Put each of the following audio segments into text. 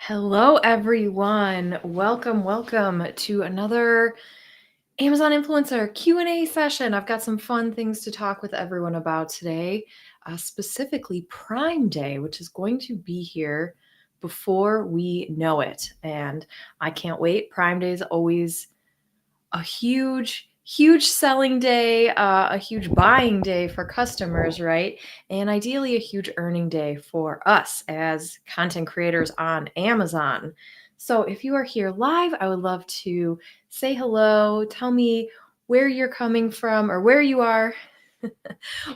Hello, everyone. Welcome to another Amazon Influencer Q&A session. I've got some fun things to talk with everyone about today, specifically Prime Day, which is going to be here before we know it. And I can't wait. Prime Day is always a huge selling day, a huge buying day for customers, right? And ideally a huge earning day for us as content creators on Amazon. So if you are here live, I would love to say hello, tell me where you're coming from or where you are,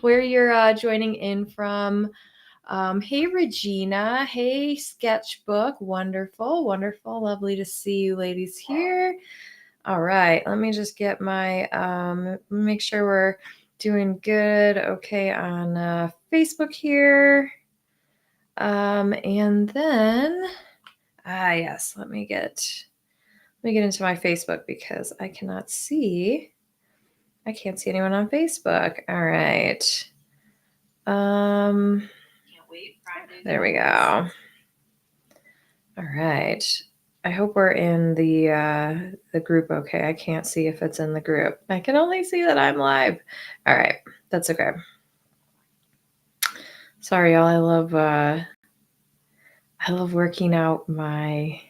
where you're joining in from. Hey, Regina. Hey, Sketchbook. Wonderful. Lovely to see you ladies here. All right, let me just get my, make sure we're doing good. Okay, on Facebook here. And then, yes, let me get into my Facebook because I can't see anyone on Facebook. All right. There we go. All right. I hope we're in the group okay. I can't see if it's in the group. I can only see that I'm live. All right. That's okay. Sorry, y'all. I love working out my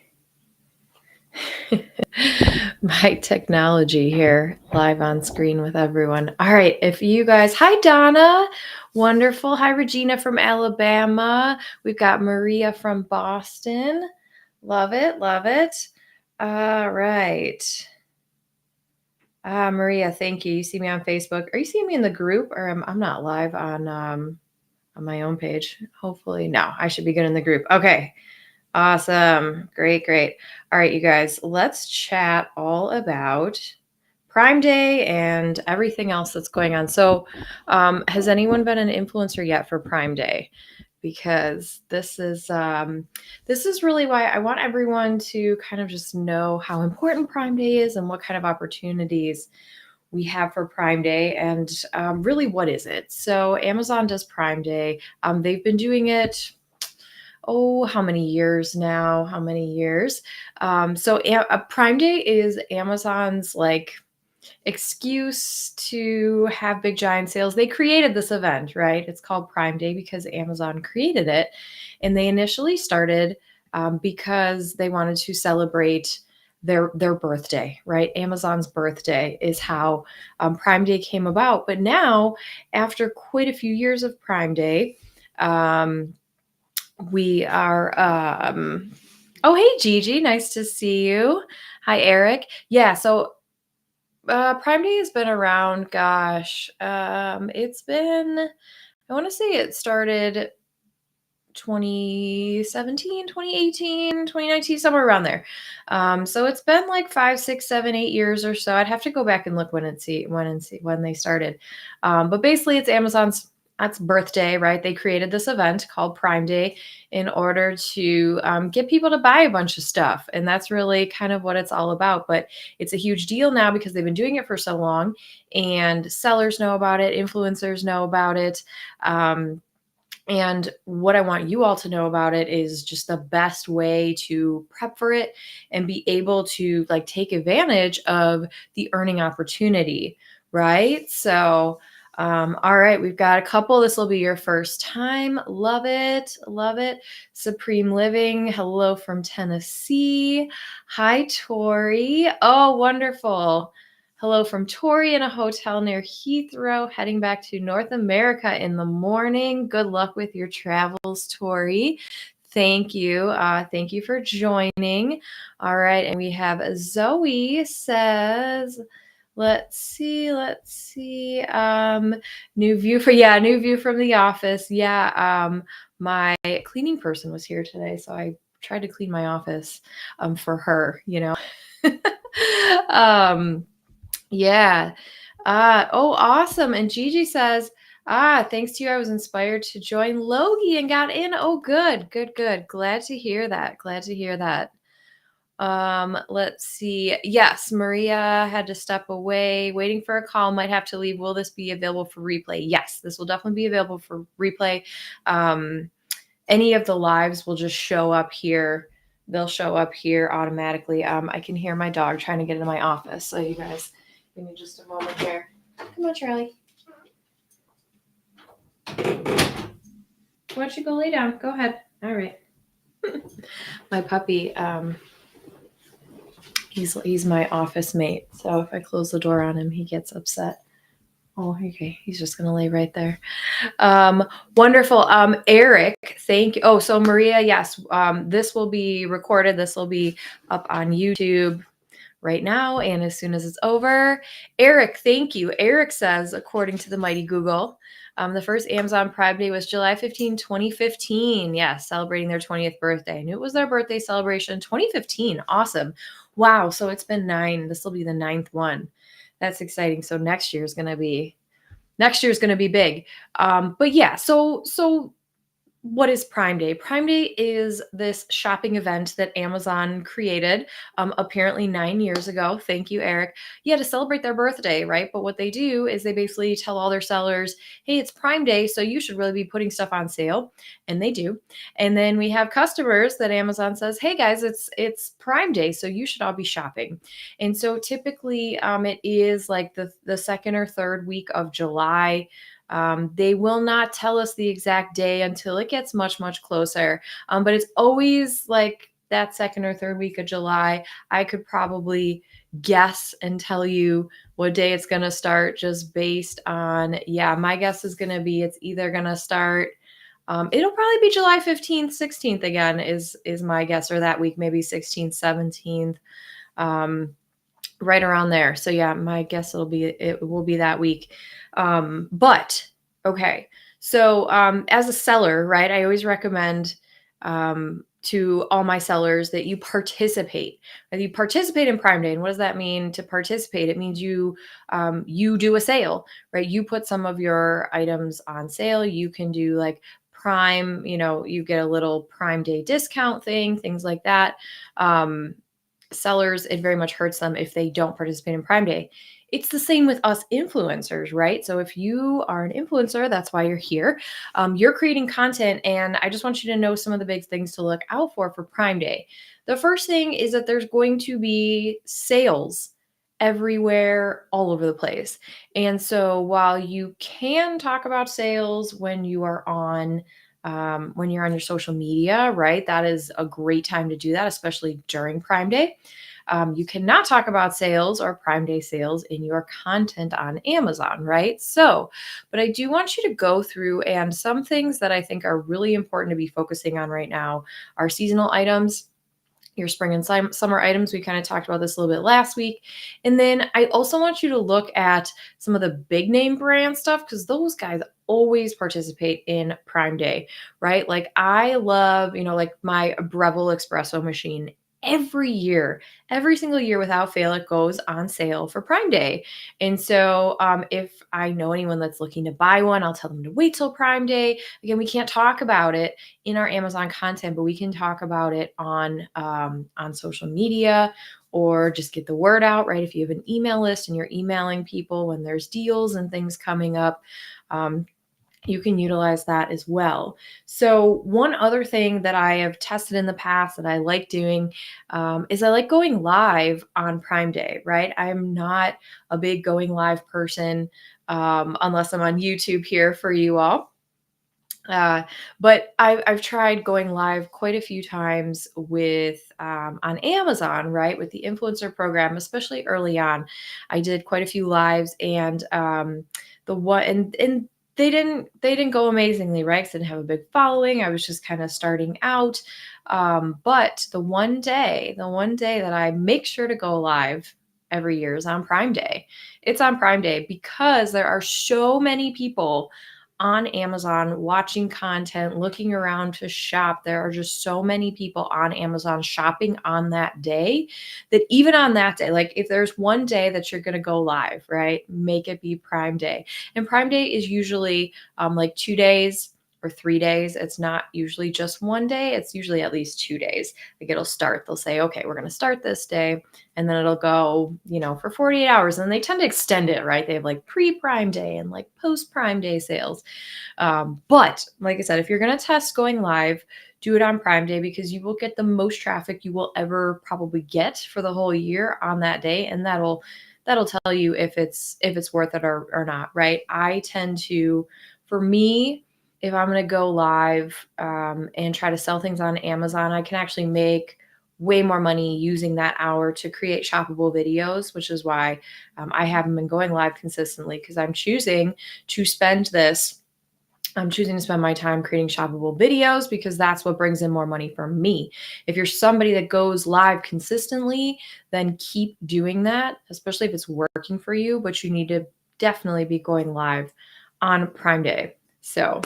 my technology here live on screen with everyone. All right. If you guys, hi, Donna. Wonderful. Hi, Regina from Alabama. We've got Maria from Boston. Love it. All right. Maria, thank you. You see me on Facebook. Are you seeing me in the group, or I'm not live on my own page? Hopefully, no. I should be good in the group. Okay, awesome, great. All right, you guys, let's chat all about Prime Day and everything else that's going on. So, has anyone been an influencer yet for Prime Day? Because this is really why I want everyone to kind of just know how important Prime Day is and what kind of opportunities we have for Prime Day and really what is it. So Amazon does Prime Day. They've been doing it, how many years now? Prime Day is Amazon's excuse to have big giant sales. They created this event, right? It's called Prime Day because Amazon created it. And they initially started because they wanted to celebrate their birthday, right? Amazon's birthday is how Prime Day came about. But now, after quite a few years of Prime Day, we are oh, hey, Gigi, nice to see you. Hi, Eric. Yeah, so Prime Day has been around, it's been, I want to say it started 2017, 2018, 2019, somewhere around there. So it's been like 5, 6, 7, 8 years or so. I'd have to go back and look when they started. But basically it's that's birthday, right? They created this event called Prime Day in order to get people to buy a bunch of stuff. And that's really kind of what it's all about. But it's a huge deal now because they've been doing it for so long and sellers know about it, influencers know about it. And what I want you all to know about it is just the best way to prep for it and be able to take advantage of the earning opportunity, right? So, all right, we've got a couple. This will be your first time. Love it. Supreme Living. Hello from Tennessee. Hi, Tori. Oh, wonderful. Hello from Tori in a hotel near Heathrow, heading back to North America in the morning. Good luck with your travels, Tori. Thank you. Thank you for joining. All right. And we have Zoe says, let's see. New view from the office. Yeah. My cleaning person was here today, so I tried to clean my office for her, Yeah. Awesome. And Gigi says, thanks to you, I was inspired to join Logie and got in. Oh, good. Glad to hear that. Let's see. Yes, Maria had to step away, waiting for a call, might have to leave. Will this be available for replay? Yes, this will definitely be available for replay. Any of the lives will just show up here they'll show up here automatically. I can hear my dog trying to get into my office. So you guys, give me just a moment here. Come on, Charlie. Why don't you go lay down? Go ahead. All right. My puppy, he's my office mate. So if I close the door on him, he gets upset. Oh, okay. He's just gonna lay right there. Wonderful. Eric, thank you. Oh, so Maria, yes. This will be recorded. This will be up on YouTube right now, and as soon as it's over. Eric, thank you. Eric says, according to the mighty Google, the first Amazon Prime Day was July 15, 2015. Yes, celebrating their 20th birthday. I knew it was their birthday celebration. 2015. Awesome. Wow. So it's been 9. This will be the 9th one. That's exciting. So next year's going to be big. But yeah, so what is Prime Day? Prime Day is this shopping event that Amazon created apparently 9 years ago. Thank you, Eric. Yeah, to celebrate their birthday, right? But what they do is they basically tell all their sellers, hey, it's Prime Day, so you should really be putting stuff on sale. And they do. And then we have customers that Amazon says, hey guys, it's Prime Day, so you should all be shopping. And so typically it is like the second or third week of July. They will not tell us the exact day until it gets much, much closer. But it's always like that second or third week of July. I could probably guess and tell you what day it's going to start just based on, yeah, my guess is going to be it's either going to start. It'll probably be July 15th, 16th again is my guess, or that week, maybe 16th, 17th. Right around there. So yeah, my guess it will be that week. But okay. So as a seller, right, I always recommend to all my sellers that you participate. That you participate in Prime Day. And what does that mean to participate? It means you do a sale, right? You put some of your items on sale. You can do like Prime, you get a little Prime Day discount thing, things like that. Sellers, it very much hurts them if they don't participate in Prime Day. It's the same with us influencers, right? So if you are an influencer, that's why you're here. You're creating content, and I just want you to know some of the big things to look out for Prime Day. The first thing is that there's going to be sales everywhere, all over the place. And so while you can talk about sales when you are on your social media, right? That is a great time to do that, especially during Prime Day. You cannot talk about sales or Prime Day sales in your content on Amazon, right? So, but I do want you to go through, and some things that I think are really important to be focusing on right now are seasonal items, your spring and summer items. We kind of talked about this a little bit last week. And then I also want you to look at some of the big name brand stuff, because those guys always participate in Prime Day, right? Like I love, like my Breville espresso machine. Every single year without fail, it goes on sale for Prime Day. And so if I know anyone that's looking to buy one, I'll tell them to wait till Prime Day. Again, we can't talk about it in our Amazon content, but we can talk about it on social media, or just get the word out, right? If you have an email list and you're emailing people when there's deals and things coming up, you can utilize that as well. So one other thing that I have tested in the past that I like doing is I like going live on Prime Day, right? I'm not a big going live person unless I'm on YouTube here for you all. But I've tried going live quite a few times with on Amazon, right, with the influencer program, especially early on. I did quite a few lives, and the one and they didn't go amazingly, right? 'Cause I didn't have a big following. I was just kind of starting out. But the one day that I make sure to go live every year is on Prime Day. It's on Prime Day because there are so many people on Amazon watching content, looking around to shop. There are just so many people on Amazon shopping on that day, that even on that day, like if there's one day that you're going to go live, right, make it be Prime Day. And Prime Day is usually like 2 days or 3 days. It's not usually just one day. It's usually at least 2 days. Like they'll say, okay, we're going to start this day, and then it'll go, for 48 hours. And they tend to extend it, right? They have like pre-Prime Day and like post-Prime Day sales. But like I said, if you're going to test going live, do it on Prime Day because you will get the most traffic you will ever probably get for the whole year on that day, and that'll tell you if it's worth it or not, right? I tend to, for me, if I'm going to go live and try to sell things on Amazon, I can actually make way more money using that hour to create shoppable videos, which is why I haven't been going live consistently, because I'm choosing to spend my time creating shoppable videos because that's what brings in more money for me. If you're somebody that goes live consistently, then keep doing that, especially if it's working for you, but you need to definitely be going live on Prime Day. So,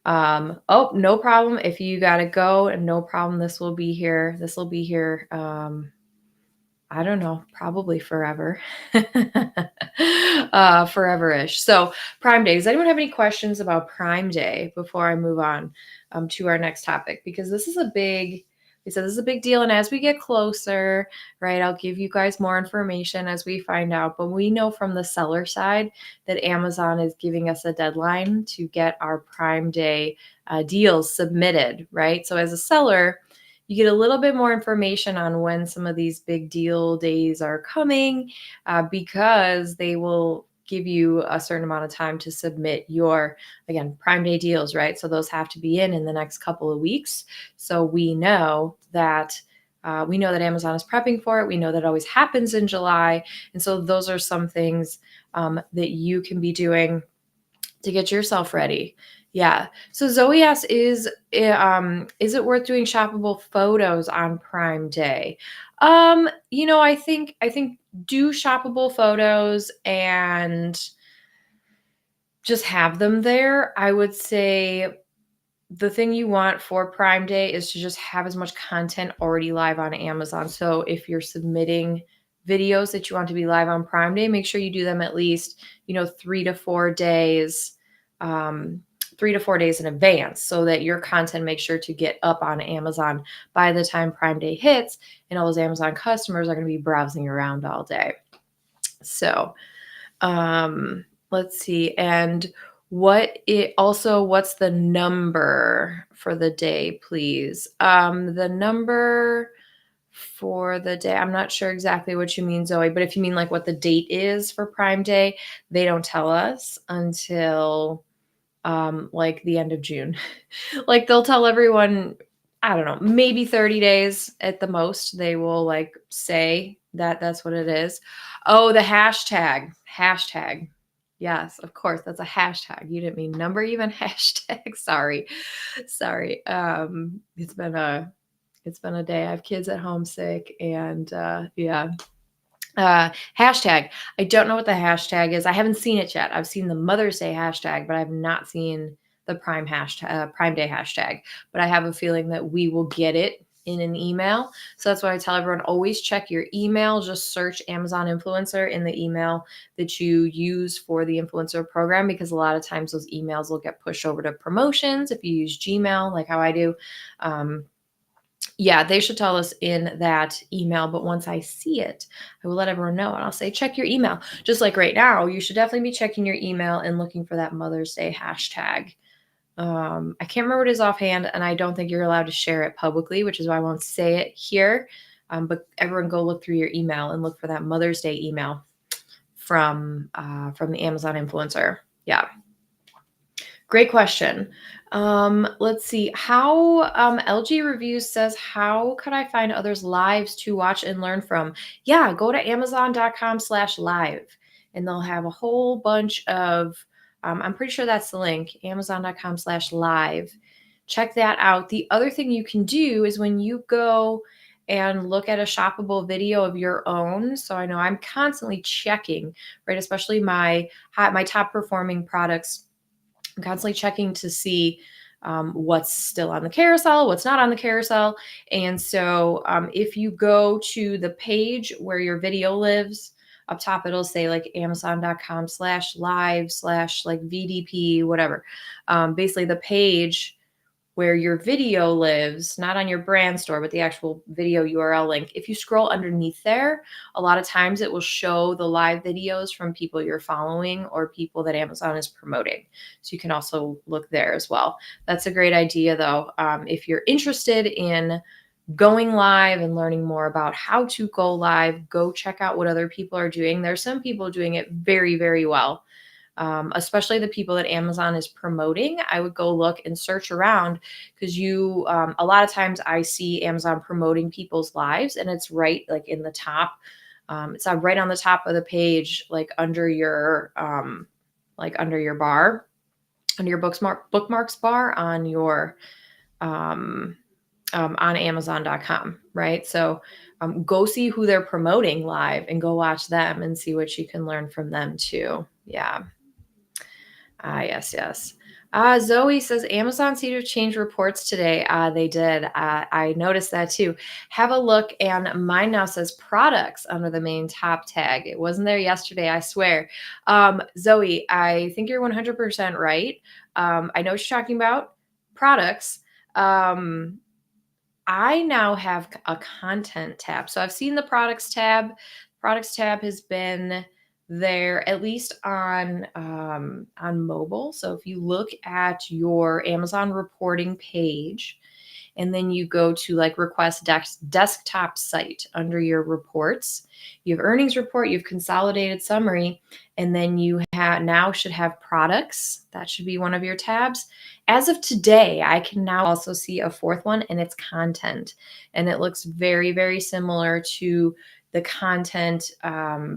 oh, no problem. If you got to go, and no problem. This will be here. I don't know, probably forever, forever-ish. So Prime Day, does anyone have any questions about Prime Day before I move on to our next topic? Because this is a big, we said this is a big deal. And as we get closer, right, I'll give you guys more information as we find out. But we know from the seller side that Amazon is giving us a deadline to get our Prime Day deals submitted, right? So as a seller, you get a little bit more information on when some of these big deal days are coming because they will give you a certain amount of time to submit your, again, Prime Day deals, right? So those have to be in the next couple of weeks. So we know that Amazon is prepping for it. We know that it always happens in July. And so those are some things that you can be doing to get yourself ready. Yeah. So Zoe asks, is it worth doing shoppable photos on Prime Day? I think do shoppable photos and just have them there. I would say the thing you want for Prime Day is to just have as much content already live on Amazon. So if you're submitting videos that you want to be live on Prime Day, make sure you do them at least, 3 to 4 days in advance, so that your content makes sure to get up on Amazon by the time Prime Day hits, and all those Amazon customers are going to be browsing around all day. So, let's see. And what's the number for the day, please? The number for the day, I'm not sure exactly what you mean, Zoe, but if you mean like what the date is for Prime Day, they don't tell us until like the end of June. Like they'll tell everyone, I don't know, maybe 30 days at the most. They will like say that that's what it is. Oh, the hashtag. Hashtag. Yes, of course, that's a hashtag. You didn't mean number, even hashtag. Sorry. Sorry. It's been a day. I have kids at home sick, and yeah. Hashtag. I don't know what the hashtag is. I haven't seen it yet. I've seen the Mother's Day hashtag, but I've not seen the Prime Day hashtag. But I have a feeling that we will get it in an email. So that's why I tell everyone, always check your email. Just search Amazon Influencer in the email that you use for the influencer program, because a lot of times those emails will get pushed over to promotions if you use Gmail, like how I do. Yeah, they should tell us in that email, but once I see it, I will let everyone know, and I'll say, check your email. Just like right now, you should definitely be checking your email and looking for that Mother's Day hashtag. I can't remember what it is offhand, and I don't think you're allowed to share it publicly, which is why I won't say it here. But everyone go look through your email and look for that Mother's Day email from the Amazon influencer. Yeah. Great question. Let's see. How LG Reviews says, how could I find others' lives to watch and learn from? Yeah, go to amazon.com/live, and they'll have a whole bunch of, I'm pretty sure that's the link, amazon.com/live. Check that out. The other thing you can do is when you go and look at a shoppable video of your own. So I know I'm constantly checking, right? Especially my top performing products, I'm constantly checking to see what's still on the carousel, what's not on the carousel. And so if you go to the page where your video lives, up top, it'll say like amazon.com/live/ like VDP, whatever. Basically the page where your video lives, not on your brand store, but the actual video URL link, if you scroll underneath there, a lot of times it will show the live videos from people you're following or people that Amazon is promoting. So you can also look there as well. That's a great idea, though. If you're interested in going live and learning more about how to go live, go check out what other people are doing. There's some people doing it very, very well. Especially the people that Amazon is promoting. I would go look and search around because a lot of times I see Amazon promoting people's lives and it's right like in the top. It's right on the top of the page, like under your bar, under your bookmarks bar on your on Amazon.com, right? So go see who they're promoting live and go watch them and see what you can learn from them too. Yeah. Yes, yes. Zoe says Amazon seemed to change reports today. They did. I noticed that too. Have a look, and mine now says products under the main top tag. It wasn't there yesterday, I swear. Zoe, I think you're 100% right. I know what you're talking about. Products. I now have a content tab. So I've seen the products tab. Products tab has been there at least on mobile. So if you look at your Amazon reporting page, and then you go to like request desktop site under your reports. You have earnings report, you have consolidated summary, and then you now should have products. That should be one of your tabs. As of today, I can now also see a fourth one, and it's content. And it looks very, very similar to the content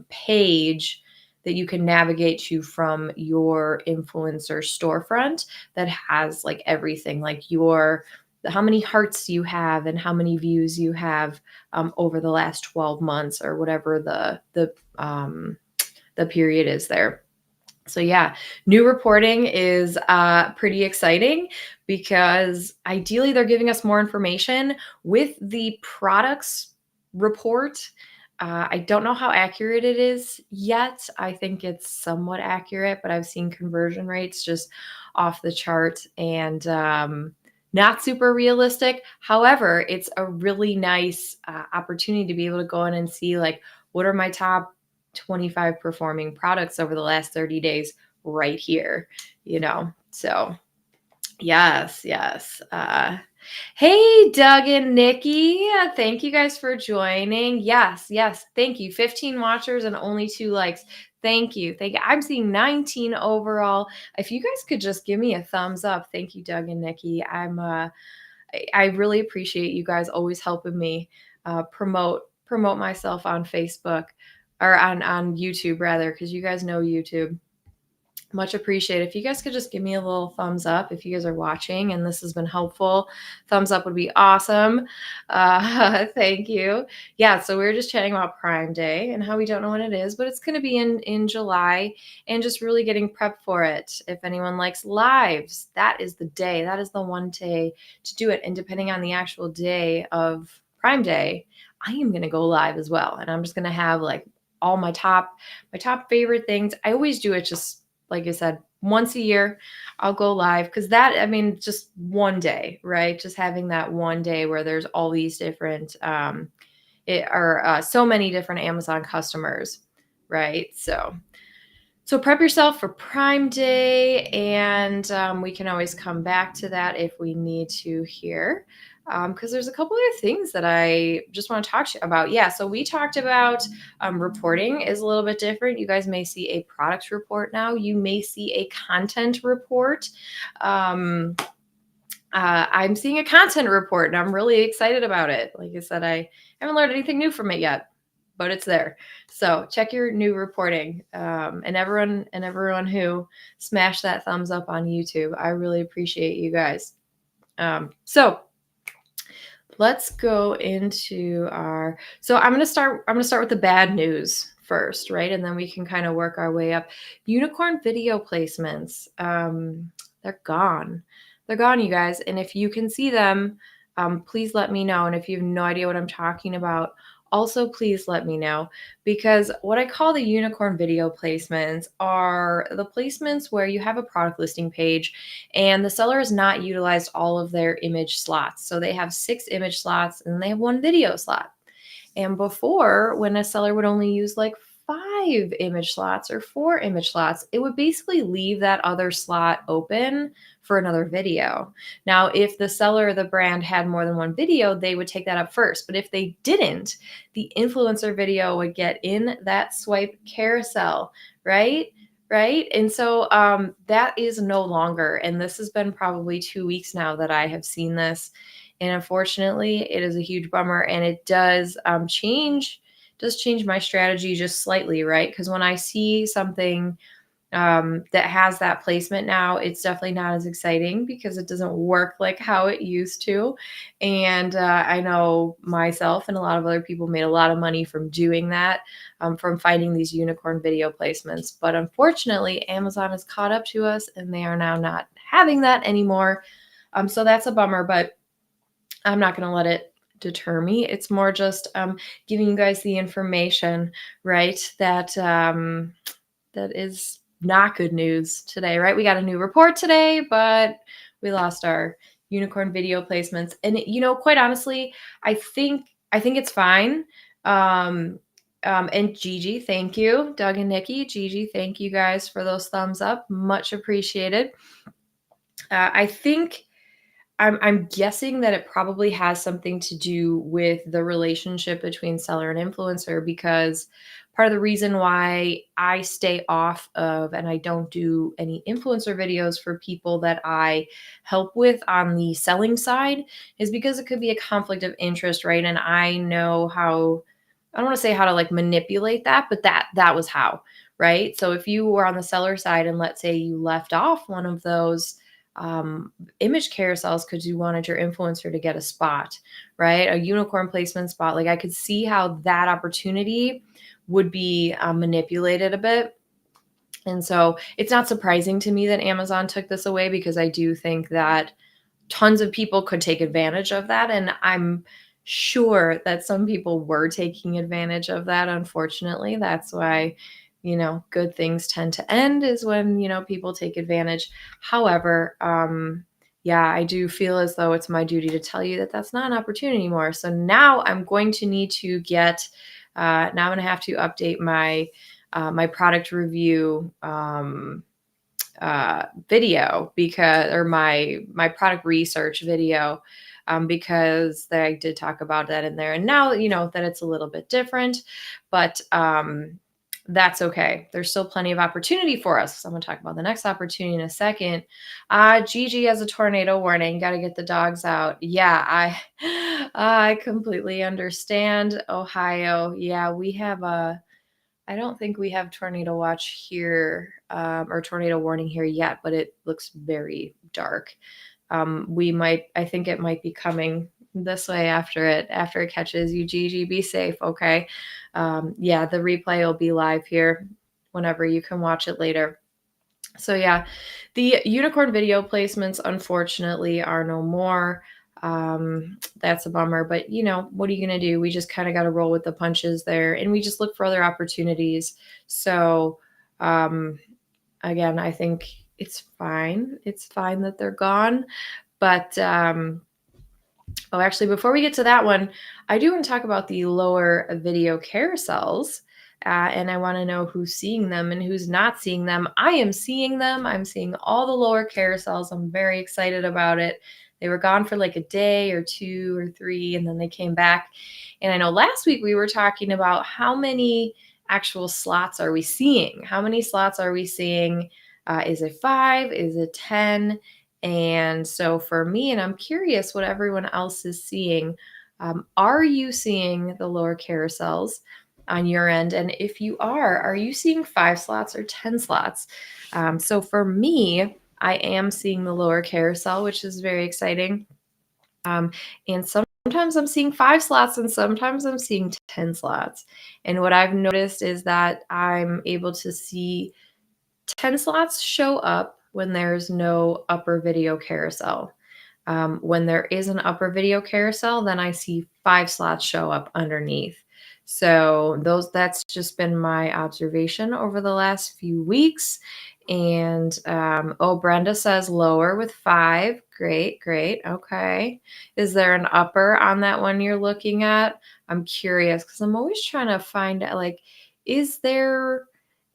page that you can navigate to from your influencer storefront that has like everything, like how many hearts you have and how many views you have over the last 12 months or whatever the period is there. So yeah, new reporting is pretty exciting because ideally they're giving us more information with the products report. I don't know how accurate it is yet. I think it's somewhat accurate, but I've seen conversion rates just off the chart and not super realistic. However, it's a really nice opportunity to be able to go in and see like, what are my top 25 performing products over the last 30 days right here, So yes, yes. Hey, Doug and Nikki. Thank you guys for joining. Yes, yes. Thank you. 15 watchers and only 2 likes. Thank you. Thank you. I'm seeing 19 overall. If you guys could just give me a thumbs up. Thank you, Doug and Nikki. I really appreciate you guys always helping me promote myself on Facebook or on YouTube rather, because you guys know YouTube. Much appreciated. If you guys could just give me a little thumbs up if you guys are watching and this has been helpful. Thumbs up would be awesome. Thank you. Yeah, so we were just chatting about Prime Day and how we don't know when it is, but it's going to be in July and just really getting prepped for it. If anyone likes lives, that is the day. That is the one day to do it. And depending on the actual day of Prime Day, I am going to go live as well. And I'm just going to have like all my top favorite things. I always do it just like I said, once a year, I'll go live because just one day, right? Just having that one day where there's all these different, so many different Amazon customers, right? So prep yourself for Prime Day, and we can always come back to that if we need to here. Because there's a couple other things that I just want to talk to you about. Yeah, so we talked about reporting is a little bit different. You guys may see a product report now. You may see a content report. I'm seeing a content report, and I'm really excited about it. Like I said, I haven't learned anything new from it yet, but it's there. So check your new reporting. And everyone who smashed that thumbs up on YouTube, I really appreciate you guys. So let's go into so I'm going to start with the bad news first, right? And then we can kind of work our way up. Unicorn video placements. They're gone. They're gone, you guys. And if you can see them, please let me know. And if you have no idea what I'm talking about, also please let me know, because what I call the unicorn video placements are the placements where you have a product listing page and the seller has not utilized all of their image slots. So they have 6 image slots and they have 1 video slot. And before, when a seller would only use like 5 image slots or 4 image slots, it would basically leave that other slot open for another video. Now, if the seller or the brand had more than 1 video, they would take that up first. But if they didn't, the influencer video would get in that swipe carousel, right? Right. And so that is no longer. And this has been probably 2 weeks now that I have seen this. And unfortunately, it is a huge bummer, and it does change my strategy just slightly, right? Because when I see something that has that placement now, it's definitely not as exciting because it doesn't work like how it used to. And I know myself and a lot of other people made a lot of money from doing that, from finding these unicorn video placements. But unfortunately, Amazon has caught up to us and they are now not having that anymore. So that's a bummer, but I'm not going to let it deter me. It's more just giving you guys the information, right? That is not good news today, right? We got a new report today, but we lost our unicorn video placements. And quite honestly, I think it's fine. And Gigi, thank you. Doug and Nikki, Gigi, thank you guys for those thumbs up. Much appreciated. I think I'm guessing that it probably has something to do with the relationship between seller and influencer, because part of the reason why I stay off of and I don't do any influencer videos for people that I help with on the selling side is because it could be a conflict of interest, right? And I know how, I don't want to say how to like manipulate that, but that was how, right? So if you were on the seller side and let's say you left off one of those image carousels because you wanted your influencer to get a spot, right? A unicorn placement spot. Like I could see how that opportunity would be manipulated a bit. And so it's not surprising to me that Amazon took this away, because I do think that tons of people could take advantage of that. And I'm sure that some people were taking advantage of that. Unfortunately, that's why, good things tend to end, is when, people take advantage. However, yeah, I do feel as though it's my duty to tell you that that's not an opportunity anymore. So now I'm going to need to now I'm going to have to update my product review, video, or my product research video, because I did talk about that in there. And now that it's a little bit different, but that's okay. There's still plenty of opportunity for us. So I'm going to talk about the next opportunity in a second. Gigi has a tornado warning. Got to get the dogs out. Yeah, I completely understand. Ohio. Yeah, I don't think we have tornado watch here, or tornado warning here yet, but it looks very dark. I think it might be coming this way after it catches you. Gigi, be safe. Okay. Yeah, the replay will be live here whenever you can watch it later. So yeah, the unicorn video placements unfortunately are no more. That's a bummer, but what are you going to do? We just kind of got to roll with the punches there, and we just look for other opportunities. So, again, I think it's fine. It's fine that they're gone, but, oh, actually, before we get to that one, I do want to talk about the lower video carousels. And I want to know who's seeing them and who's not seeing them. I am seeing them. I'm seeing all the lower carousels. I'm very excited about it. They were gone for like a day or 2 or 3, and then they came back. And I know last week we were talking about how many actual slots are we seeing? How many slots are we seeing? Is it 5? Is it 10? And so for me, and I'm curious what everyone else is seeing, are you seeing the lower carousels on your end? And if you are you seeing 5 slots or 10 slots? So for me, I am seeing the lower carousel, which is very exciting. And sometimes I'm seeing 5 slots and sometimes I'm seeing 10 slots. And what I've noticed is that I'm able to see 10 slots show up when there's no upper video carousel. When there is an upper video carousel, then I see 5 slots show up underneath. So that's just been my observation over the last few weeks. And oh, Brenda says lower with 5. Great, great. Okay. Is there an upper on that one you're looking at? I'm curious because I'm always trying to find out, like, is there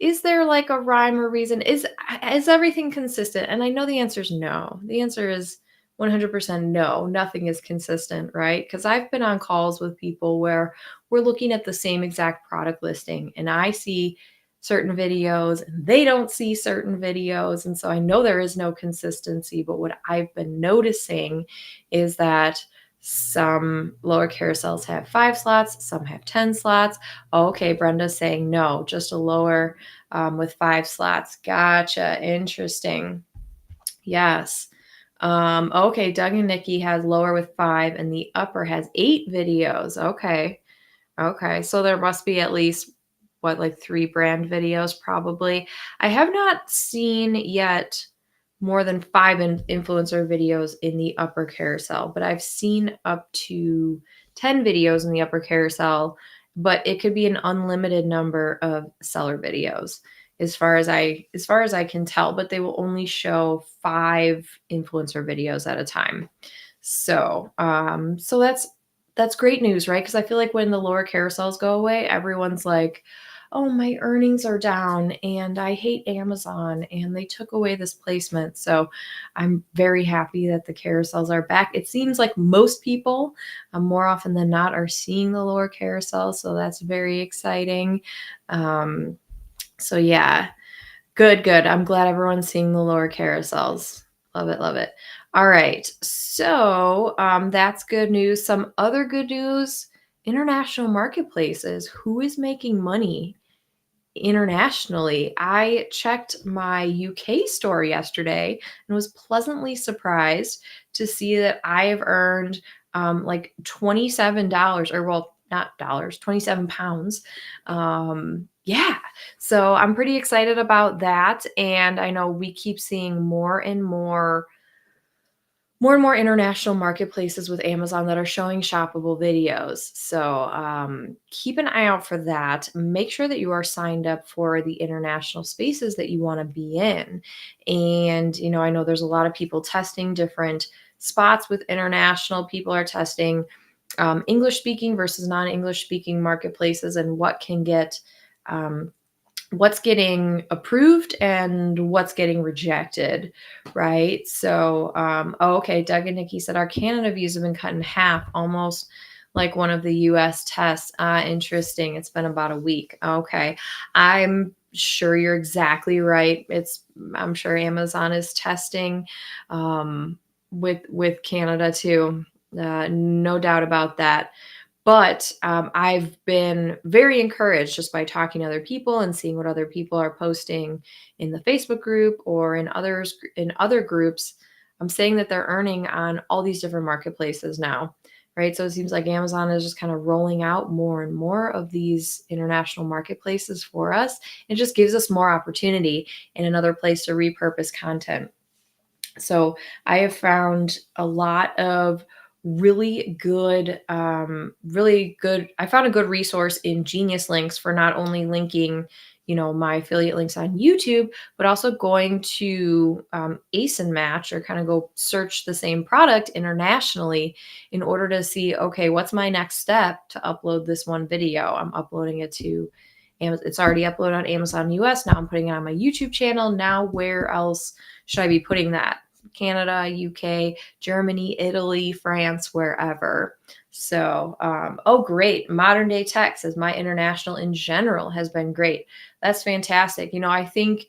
like a rhyme or reason? Is everything consistent? And I know the answer is no. The answer is 100% no. Nothing is consistent, right? Because I've been on calls with people where we're looking at the same exact product listing and I see certain videos and they don't see certain videos. And so I know there is no consistency, but what I've been noticing is that some lower carousels have 5 slots, some have 10 slots. Oh, okay, Brenda's saying no, just a lower with 5 slots. Gotcha. Interesting. Yes. Okay, Doug and Nikki has lower with 5 and the upper has 8 videos. Okay. Okay, so there must be at least what, like 3 brand videos probably. I have not seen yet more than 5 influencer videos in the upper carousel, but I've seen up to 10 videos in the upper carousel, but it could be an unlimited number of seller videos as far as I can tell, but they will only show 5 influencer videos at a time. So, so that's great news, right? Because I feel like when the lower carousels go away, everyone's like, "Oh, my earnings are down, and I hate Amazon, and they took away this placement." So I'm very happy that the carousels are back. It seems like most people, more often than not, are seeing the lower carousel, so that's very exciting. So yeah, good, good. I'm glad everyone's seeing the lower carousels. Love it, love it. All right. So that's good news. Some other good news, international marketplaces. Who is making money internationally? I checked my UK store yesterday and was pleasantly surprised to see that I have earned like $27, or well, not dollars, 27 pounds. Yeah. So I'm pretty excited about that. And I know we keep seeing more and more international marketplaces with Amazon that are showing shoppable videos. So keep an eye out for that. Make sure that you are signed up for the international spaces that you want to be in. And, I know there's a lot of people testing different spots with international. People are testing English speaking versus non English speaking marketplaces and um, what's getting approved and what's getting rejected, right? So, oh, okay, Doug and Nikki said our Canada views have been cut in half, almost like one of the US tests. Interesting. It's been about a week. Okay. I'm sure you're exactly right. I'm sure Amazon is testing with Canada too. No doubt about that. But I've been very encouraged just by talking to other people and seeing what other people are posting in the Facebook group or in other groups. I'm saying that they're earning on all these different marketplaces now, right? So it seems like Amazon is just kind of rolling out more and more of these international marketplaces for us. It just gives us more opportunity and another place to repurpose content. So I have found a lot of really good. I found a good resource in Genius Links for not only linking, my affiliate links on YouTube, but also going to Ace and Match, or kind of go search the same product internationally in order to see, okay, what's my next step to upload this one video? I'm uploading it to it's already uploaded on Amazon US. Now I'm putting it on my YouTube channel. Now where else should I be putting that? Canada, UK, Germany, Italy, France, wherever. So, oh, great. Modern Day Tech says my international in general has been great. That's fantastic. I think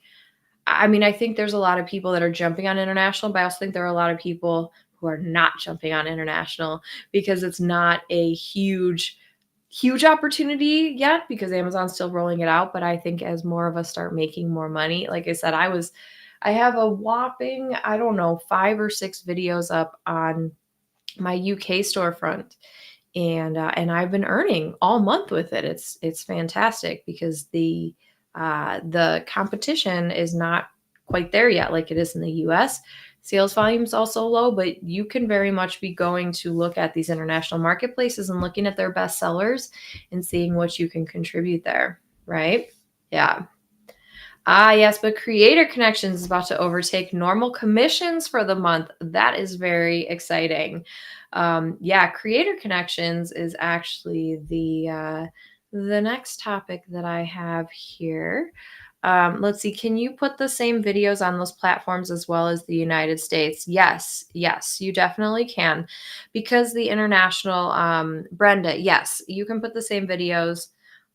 there's a lot of people that are jumping on international, but I also think there are a lot of people who are not jumping on international because it's not a huge opportunity yet because Amazon's still rolling it out. But I think as more of us start making more money, like I said, I have a whopping, I don't know, 5 or 6 videos up on my UK storefront, and I've been earning all month with it. It's fantastic because the competition is not quite there yet, like it is in the US. Sales volume is also low, but you can very much be going to look at these international marketplaces and looking at their best sellers and seeing what you can contribute there, right? Yeah. Ah, yes, but Creator Connections is about to overtake normal commissions for the month. That is very exciting. Yeah, Creator Connections is actually the next topic that I have here. Let's see. Can you put the same videos on those platforms as well as the United States? Yes, yes, you definitely can, because the international Brenda, yes, you can put the same videos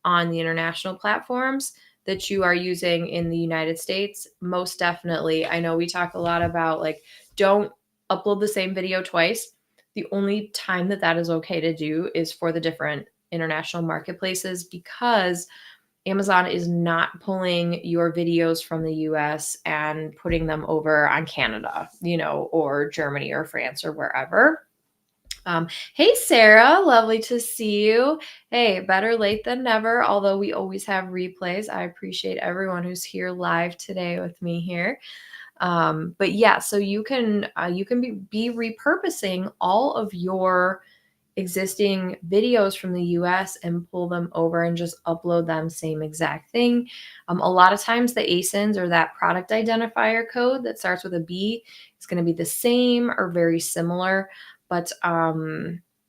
on the international platforms that you are using in the United States. Most definitely. I know we talk a lot about like, don't upload the same video twice. The only time that that is okay to do is for the different international marketplaces, because Amazon is not pulling your videos from the US and putting them over on Canada, or Germany or France or wherever. Hey, Sarah, lovely to see you. Hey, better late than never, although we always have replays. I appreciate everyone who's here live today with me here. But yeah, so you can be repurposing all of your existing videos from the US and pull them over and just upload them same exact thing. A lot of times the ASINs, or that product identifier code that starts with a B, is going to be the same or very similar, but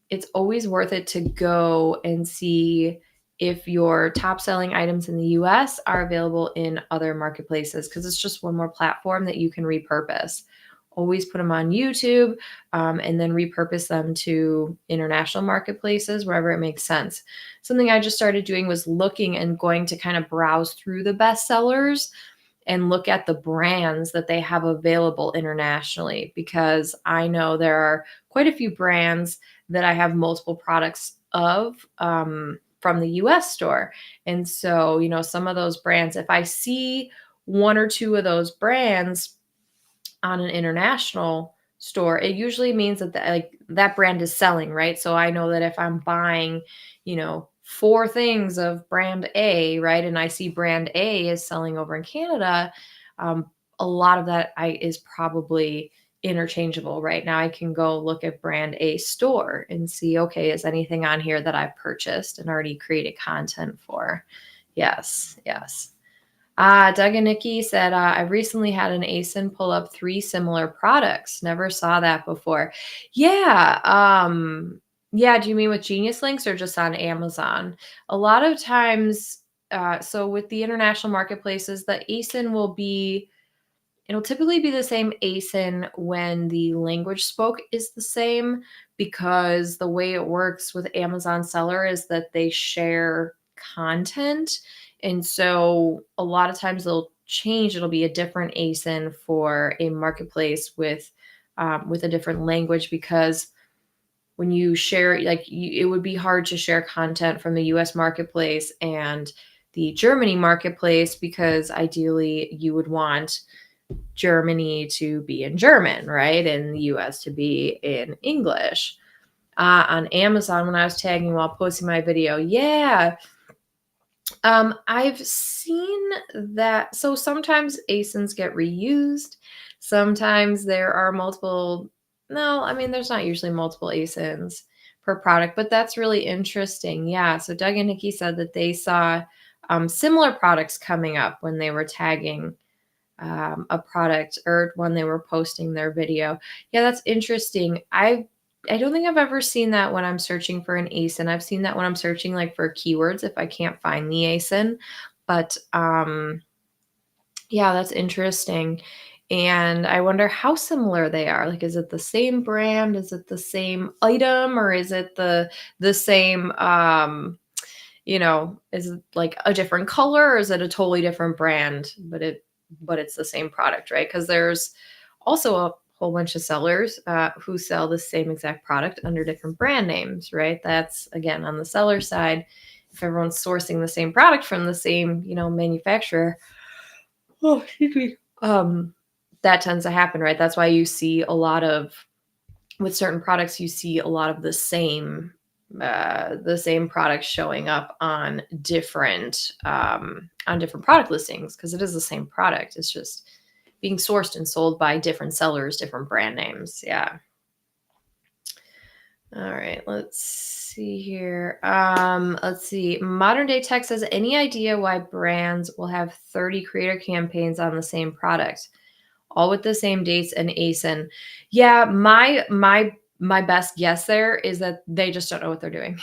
it's always worth it to go and see if your top selling items in the US are available in other marketplaces, because it's just one more platform that you can repurpose. Always put them on YouTube, and then repurpose them to international marketplaces wherever it makes sense. Something I just started doing was looking and going to kind of browse through the bestsellers and look at the brands that they have available internationally, because I know there are quite a few brands that I have multiple products of, from the US store. And so, some of those brands, if I see one or two of those brands on an international store, it usually means that that brand is selling, right? So I know that if I'm buying, four things of brand A, right, and I see brand A is selling over in Canada, um, a lot of that is probably interchangeable. Right now, I can go look at brand A store and see, okay, is anything on here that I've purchased and already created content for? Yes, yes. Doug and Nikki said, I recently had an ASIN pull up 3 similar products. Never saw that before. Yeah. Yeah. Do you mean with Genius Links or just on Amazon? A lot of times, so with the international marketplaces, the ASIN it'll typically be the same ASIN when the language spoke is the same, because the way it works with Amazon seller is that they share content. And so a lot of times they'll change. It'll be a different ASIN for a marketplace with a different language, because when you share, it would be hard to share content from the US marketplace and the Germany marketplace, because ideally you would want Germany to be in German, right? And the US to be in English. On Amazon, when I was tagging while posting my video, yeah. I've seen that. So sometimes ASINs get reused. Sometimes there are multiple. No, I mean, there's not usually multiple ASINs per product, but that's really interesting. Yeah. So Doug and Nikki said that they saw similar products coming up when they were tagging a product, or when they were posting their video. Yeah, that's interesting. I don't think I've ever seen that when I'm searching for an ASIN. I've seen that when I'm searching like for keywords if I can't find the ASIN. But yeah, that's interesting. And I wonder how similar they are. Like, is it the same brand? Is it the same item? Or is it the same is it like a different color, or is it a totally different brand, but it's the same product, right? Because there's also a whole bunch of sellers who sell the same exact product under different brand names, right? That's again on the seller side. If everyone's sourcing the same product from the same, manufacturer, oh, excuse me, that tends to happen, right? That's why you see a lot of, with certain products, you see a lot of the same products showing up on different product listings, because it is the same product. It's just being sourced and sold by different sellers, different brand names. Yeah. All right, let's see here. Let's see. Modern Day Tech says, any idea why brands will have 30 creator campaigns on the same product, all with the same dates and ASIN? Yeah, my best guess there is that they just don't know what they're doing.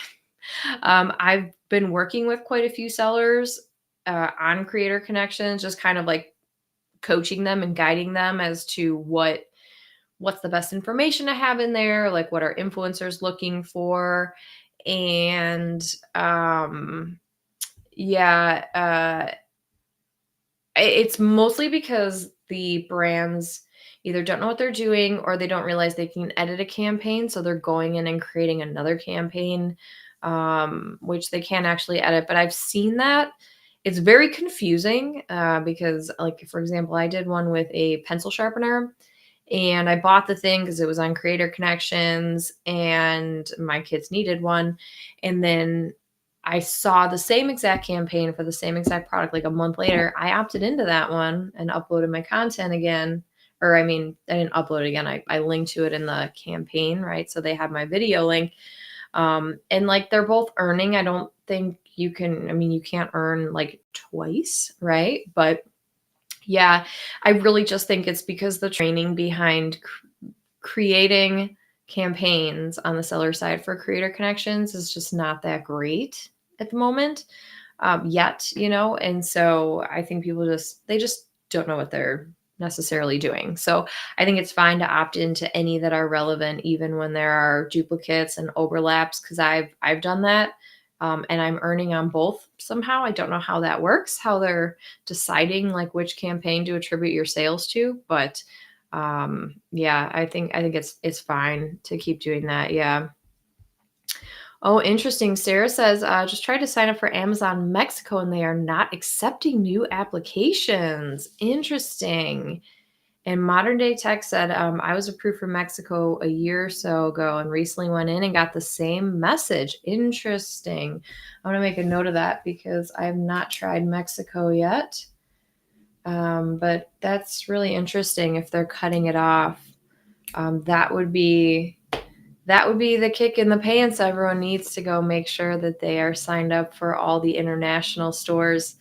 I've been working with quite a few sellers on creator connections, just kind of like coaching them and guiding them as to what's the best information to have in there, like what are influencers looking for. And yeah, it's mostly because the brands either don't know what they're doing or they don't realize they can edit a campaign. So they're going in and creating another campaign, which they can't actually edit. But I've seen that. It's very confusing because, like, for example, I did one with a pencil sharpener and I bought the thing because it was on Creator Connections and my kids needed one. And then I saw the same exact campaign for the same exact product like a month later. I opted into that one and uploaded my content again. Or, I mean, I didn't upload it again. I linked to it in the campaign, right? So they have my video link. And like they're both earning. I don't think you can, I mean, you can't earn like twice, right? But yeah, I really just think it's because the training behind creating campaigns on the seller side for Creator Connections is just not that great at the moment, yet, and so I think people they just don't know what they're necessarily doing. So I think it's fine to opt into any that are relevant, even when there are duplicates and overlaps, because I've done that. And I'm earning on both somehow. I don't know how that works, how they're deciding like which campaign to attribute your sales to, but yeah, I think it's fine to keep doing that. Yeah. Oh, interesting. Sarah says, just tried to sign up for Amazon Mexico and they are not accepting new applications. Interesting. And Modern Day Tech said, I was approved for Mexico a year or so ago and recently went in and got the same message. Interesting. I'm going to make a note of that because I have not tried Mexico yet. But that's really interesting if they're cutting it off. That would be the kick in the pants. Everyone needs to go make sure that they are signed up for all the international stores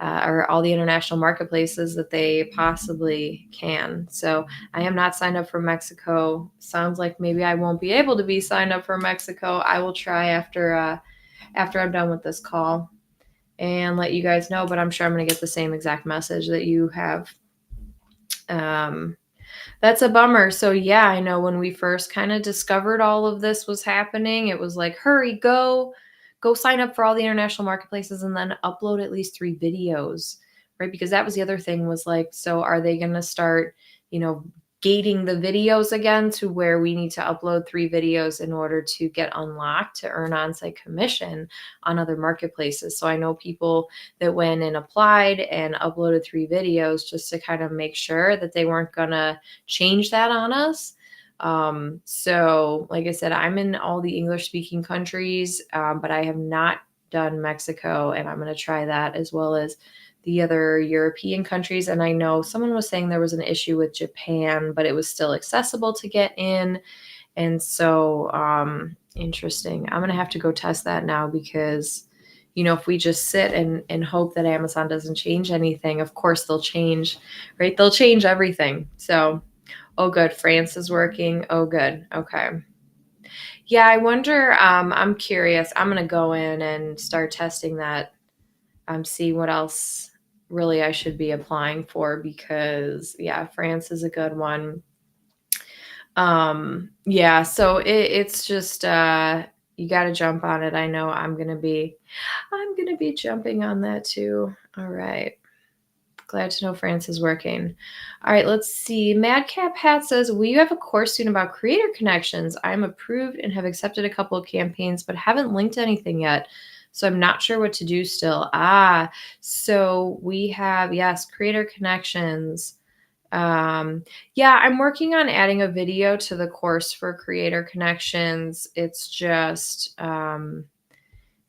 or all the international marketplaces that they possibly can. So I am not signed up for Mexico. Sounds like maybe I won't be able to be signed up for Mexico. I will try after I'm done with this call and let you guys know, but I'm sure I'm going to get the same exact message that you have. That's a bummer. So yeah, I know when we first kind of discovered all of this was happening, it was like, hurry, go sign up for all the international marketplaces and then upload at least 3 videos, right? Because that was the other thing was like, so are they going to start, gating the videos again to where we need to upload 3 videos in order to get unlocked to earn on-site commission on other marketplaces? So I know people that went and applied and uploaded 3 videos just to kind of make sure that they weren't going to change that on us. So like I said, I'm in all the English speaking countries, but I have not done Mexico, and I'm going to try that as well as the other European countries. And I know someone was saying there was an issue with Japan, but it was still accessible to get in. And so, interesting. I'm going to have to go test that now because, if we just sit and hope that Amazon doesn't change anything, of course they'll change, right? They'll change everything. So, oh, good. France is working. Oh, good. Okay. Yeah, I wonder, I'm curious. I'm going to go in and start testing that, see what else really I should be applying for because, yeah, France is a good one. Yeah, so it's just, you got to jump on it. I know I'm going to be jumping on that too. All right. Glad to know France is working. All right, let's see. Madcap Hat says, will you have a course soon about creator connections? I'm approved and have accepted a couple of campaigns, but haven't linked anything yet. So I'm not sure what to do still. So we have, yes, creator connections. Yeah, I'm working on adding a video to the course for creator connections. It's just,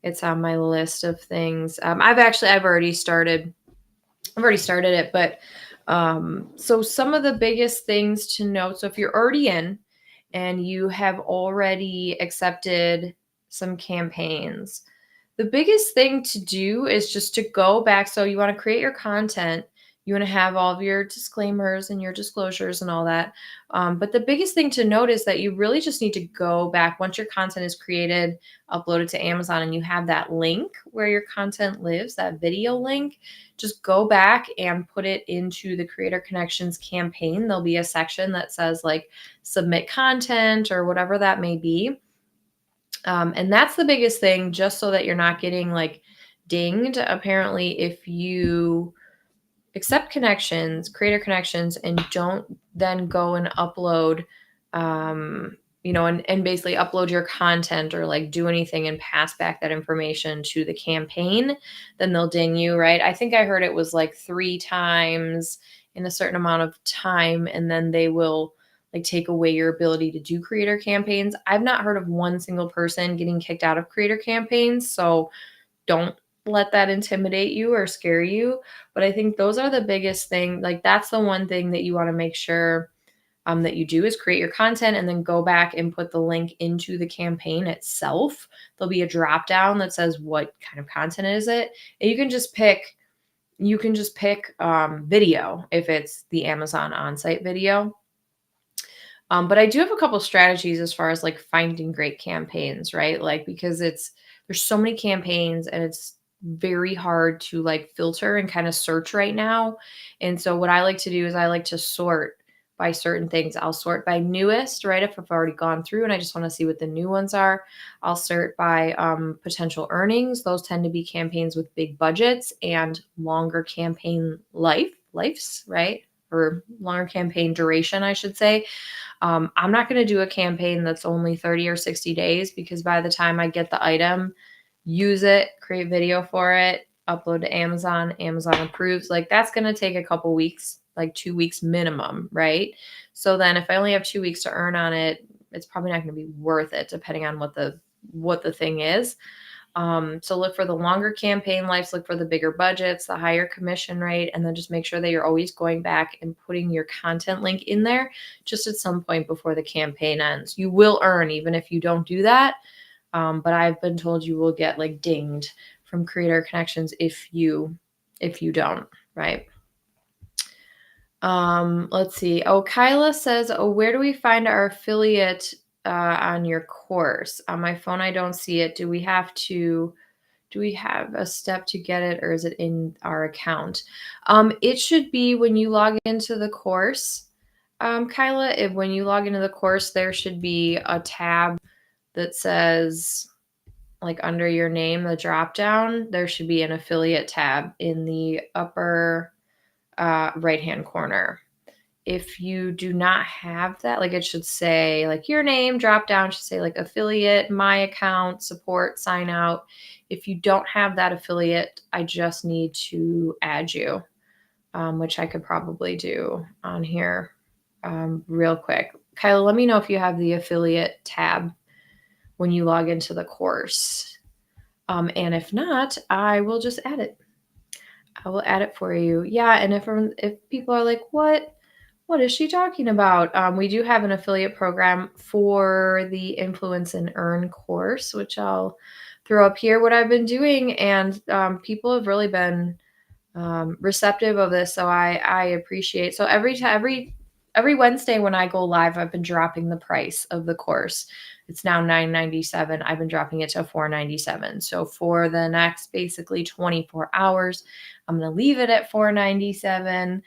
it's on my list of things. I've already started it, but So some of the biggest things to note. So if you're already in and you have already accepted some campaigns, the biggest thing to do is just to go back. So you want to create your content. You want to have all of your disclaimers and your disclosures and all that. But the biggest thing to note is that you really just need to go back once your content is created, upload it to Amazon, and you have that link where your content lives, that video link. Just go back and put it into the Creator Connections campaign. There'll be a section that says like submit content or whatever that may be. And that's the biggest thing, just so that you're not getting like dinged. Apparently, if you accept connections, Creator Connections, and don't then go and upload, and basically upload your content or like do anything and pass back that information to the campaign, then they'll ding you, right? I think I heard it was like 3 times in a certain amount of time, and then they will like take away your ability to do creator campaigns. I've not heard of one single person getting kicked out of creator campaigns, so don't let that intimidate you or scare you. But I think those are the biggest thing. Like that's the one thing that you want to make sure that you do is create your content and then go back and put the link into the campaign itself. There'll be a drop down that says what kind of content is it, and you can just pick video if it's the Amazon on-site video. But I do have a couple strategies as far as like finding great campaigns, right? Like because there's so many campaigns and it's very hard to like filter and kind of search right now. And so what I like to do is I like to sort by certain things. I'll sort by newest, right? If I've already gone through and I just want to see what the new ones are. I'll sort by potential earnings. Those tend to be campaigns with big budgets and longer campaign lives, right? Or longer campaign duration, I should say. I'm not going to do a campaign that's only 30 or 60 days because by the time I get the item, use it, create video for it, upload to Amazon, Amazon approves, like that's going to take a couple weeks, like 2 weeks minimum, right? So then if I only have 2 weeks to earn on it, it's probably not going to be worth it depending on what the thing is. So look for the longer campaign lives, look for the bigger budgets, the higher commission rate, and then just make sure that you're always going back and putting your content link in there just at some point before the campaign ends. You will earn even if you don't do that. But I've been told you will get like dinged from Creator Connections if you don't, right? Let's see. Oh, Kyla says, oh, where do we find our affiliate on your course? On my phone, I don't see it. Do we have a step to get it, or is it in our account? It should be when you log into the course, Kyla. When you log into the course, there should be a tab that says, like under your name, the drop down, there should be an affiliate tab in the upper right hand corner. If you do not have that, like it should say like your name, drop down should say like affiliate, my account, support, sign out. If you don't have that affiliate, I just need to add you, which I could probably do on here real quick. Kyla, let me know if you have the affiliate tab when you log into the course. And if not, I will just add it. I will add it for you. Yeah, and if people are like, what is she talking about? We do have an affiliate program for the Influence and Earn course, which I'll throw up here. What I've been doing, and people have really been receptive of this, so I appreciate. So every Wednesday when I go live, I've been dropping the price of the course. It's now $9.97. I've been dropping it to $4.97. So for the next basically 24 hours, I'm going to leave it at $4.97.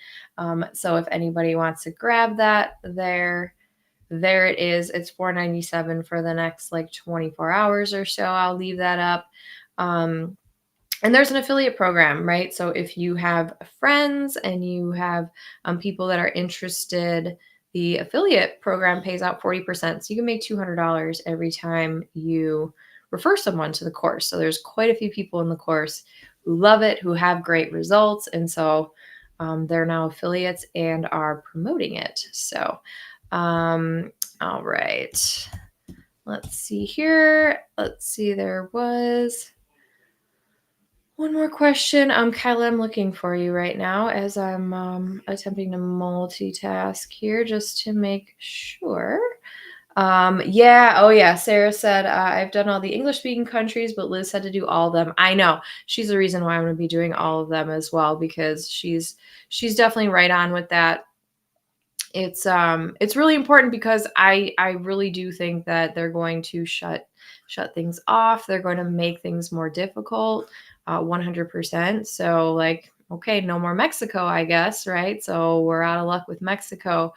So if anybody wants to grab that, there it is. It's $4.97 for the next like 24 hours or so. I'll leave that up. And there's an affiliate program, right? So if you have friends and you have people that are interested, the affiliate program pays out 40%. So you can make $200 every time you refer someone to the course. So there's quite a few people in the course who love it, who have great results. And so they're now affiliates and are promoting it. So, all right. Let's see here. Let's see, there was... One more question. Kyla, I'm looking for you right now as I'm attempting to multitask here just to make sure. Yeah, oh yeah, Sarah said, I've done all the English-speaking countries, but Liz had to do all of them. I know. She's the reason why I'm gonna be doing all of them as well, because she's definitely right on with that. It's really important because I really do think that they're going to shut things off. They're going to make things more difficult, 100%. So like, okay, no more Mexico, I guess, right? So we're out of luck with Mexico,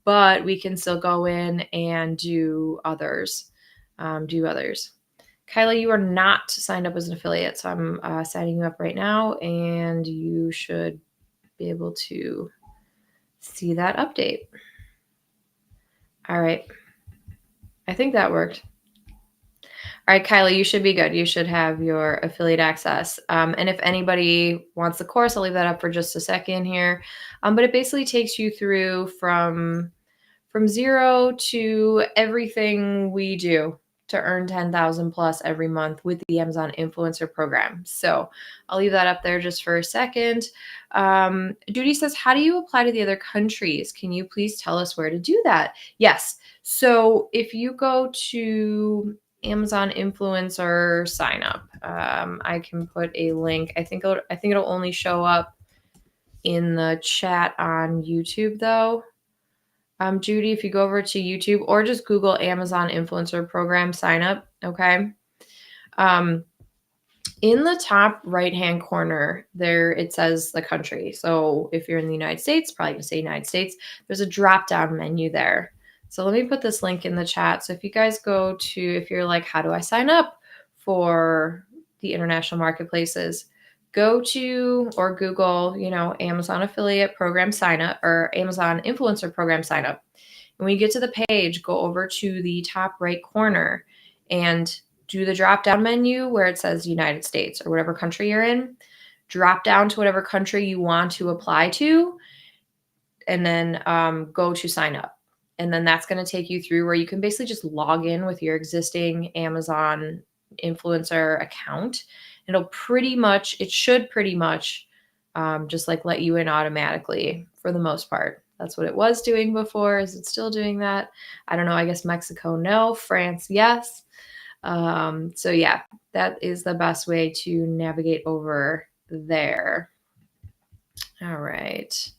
but we can still go in and do others. Do others. Kyla, you are not signed up as an affiliate, so I'm signing you up right now, and you should be able to see that update. All right. I think that worked. All right, Kylie, you should be good. You should have your affiliate access. And if anybody wants the course, I'll leave that up for just a second here. But it basically takes you through from zero to everything we do to earn 10,000 plus every month with the Amazon Influencer Program. So I'll leave that up there just for a second. Judy says, how do you apply to the other countries? Can you please tell us where to do that? Yes. So if you go to Amazon Influencer sign up, I can put a link. I think it'll only show up in the chat on YouTube though. Judy, if you go over to YouTube or just Google Amazon Influencer Program sign up, okay? In the top right-hand corner, there it says the country. So if you're in the United States, probably gonna say United States, there's a drop-down menu there. So let me put this link in the chat. So if you guys go to, if you're like, how do I sign up for the international marketplaces? Go to or Google, Amazon affiliate program sign up or Amazon influencer program sign up. And when you get to the page, go over to the top right corner and do the drop down menu where it says United States or whatever country you're in. Drop down to whatever country you want to apply to, and then go to sign up. And then that's going to take you through where you can basically just log in with your existing Amazon influencer account. It should pretty much just like let you in automatically for the most part. That's what it was doing before. Is it still doing that? I don't know. I guess Mexico, no. France, yes. So yeah, that is the best way to navigate over there. All right.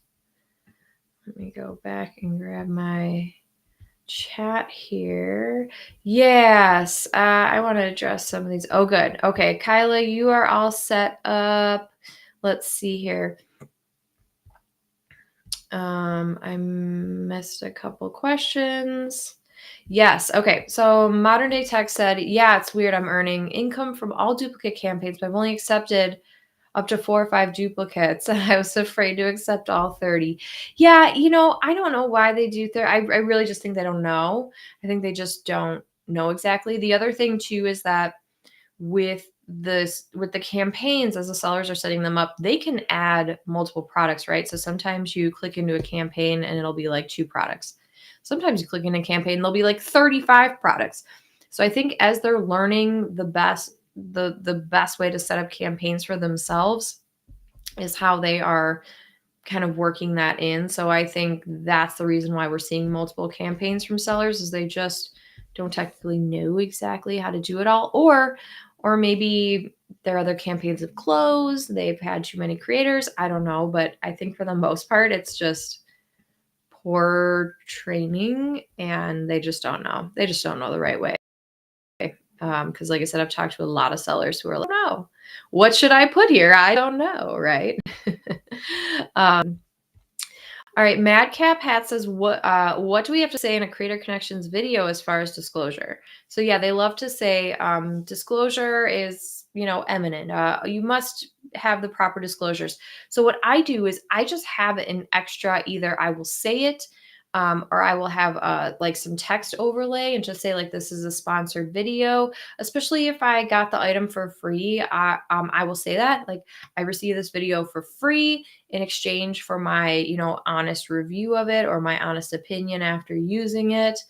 Let me go back and grab my chat here. Yes, I want to address some of these. Oh, good. Okay, Kyla, you are all set up. Let's see here. I missed a couple questions. Yes. Okay. So Modern Day Tech said, yeah, it's weird. I'm earning income from all duplicate campaigns, but I've only accepted up to 4 or 5 duplicates. I was afraid to accept all 30. Yeah. I don't know why they do that. I really just think they don't know. I think they just don't know exactly. The other thing too is that with the campaigns, as the sellers are setting them up, they can add multiple products, right? So sometimes you click into a campaign and it'll be like 2 products. Sometimes you click in a campaign, there'll be like 35 products. So I think as they're learning the best way to set up campaigns for themselves is how they are kind of working that in. So I think that's the reason why we're seeing multiple campaigns from sellers is they just don't technically know exactly how to do it all, or maybe their other campaigns have closed, they've had too many creators, I don't know, but I think for the most part it's just poor training and they just don't know. They just don't know the right way. Because like I said, I've talked to a lot of sellers who are like, no, what should I put here? I don't know, right? All right, Madcap Hat says, what do we have to say in a Creator Connections video as far as disclosure? So yeah, they love to say disclosure is, eminent. You must have the proper disclosures. So what I do is I just have an extra, either I will say it or I will have like some text overlay and just say like, this is a sponsored video, especially if I got the item for free. I will say that like I received this video for free in exchange for my, honest review of it or my honest opinion after using it.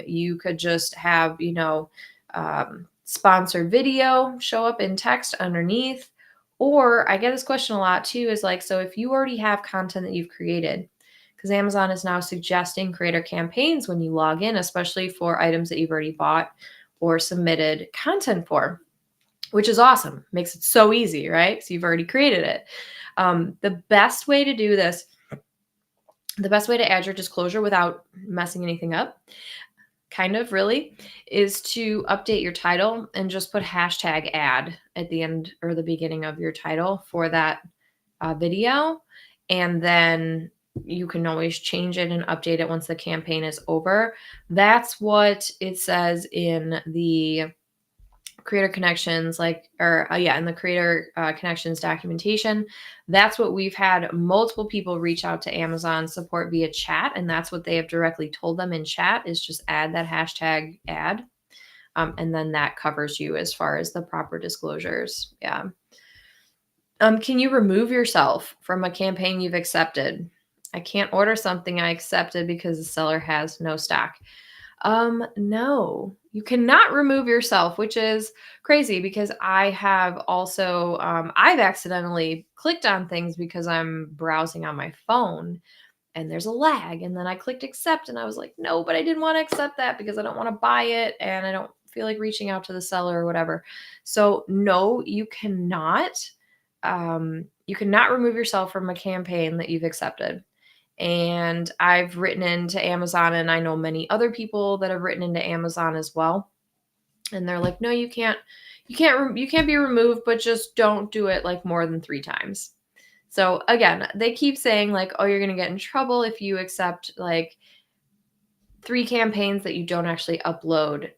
You could just have, sponsored video show up in text underneath. Or I get this question a lot too, is like, so if you already have content that you've created, because Amazon is now suggesting creator campaigns when you log in, especially for items that you've already bought or submitted content for, which is awesome. Makes it so easy, right? So you've already created it. The best way to do this, the best way to add your disclosure without messing anything up, kind of really, is to update your title and just put hashtag ad at the end or the beginning of your title for that video. And then you can always change it and update it once the campaign is over. That's what it says in the creator connections, in the creator connections documentation. That's what we've had multiple people reach out to Amazon support via chat, and that's what they have directly told them in chat, is just add that hashtag ad, and then that covers you as far as the proper disclosures. Yeah. Can you remove yourself from a campaign you've accepted? I can't order something I accepted because the seller has no stock. No, you cannot remove yourself, which is crazy because I have also, I've accidentally clicked on things because I'm browsing on my phone and there's a lag. And then I clicked accept and I was like, no, but I didn't want to accept that because I don't want to buy it and I don't feel like reaching out to the seller or whatever. So no, you cannot. You cannot remove yourself from a campaign that you've accepted. And I've written into Amazon, and I know many other people that have written into Amazon as well. And they're like, no, you can't be removed, but just don't do it like more than 3 times. So again, they keep saying like, oh, you're going to get in trouble if you accept like 3 campaigns that you don't actually upload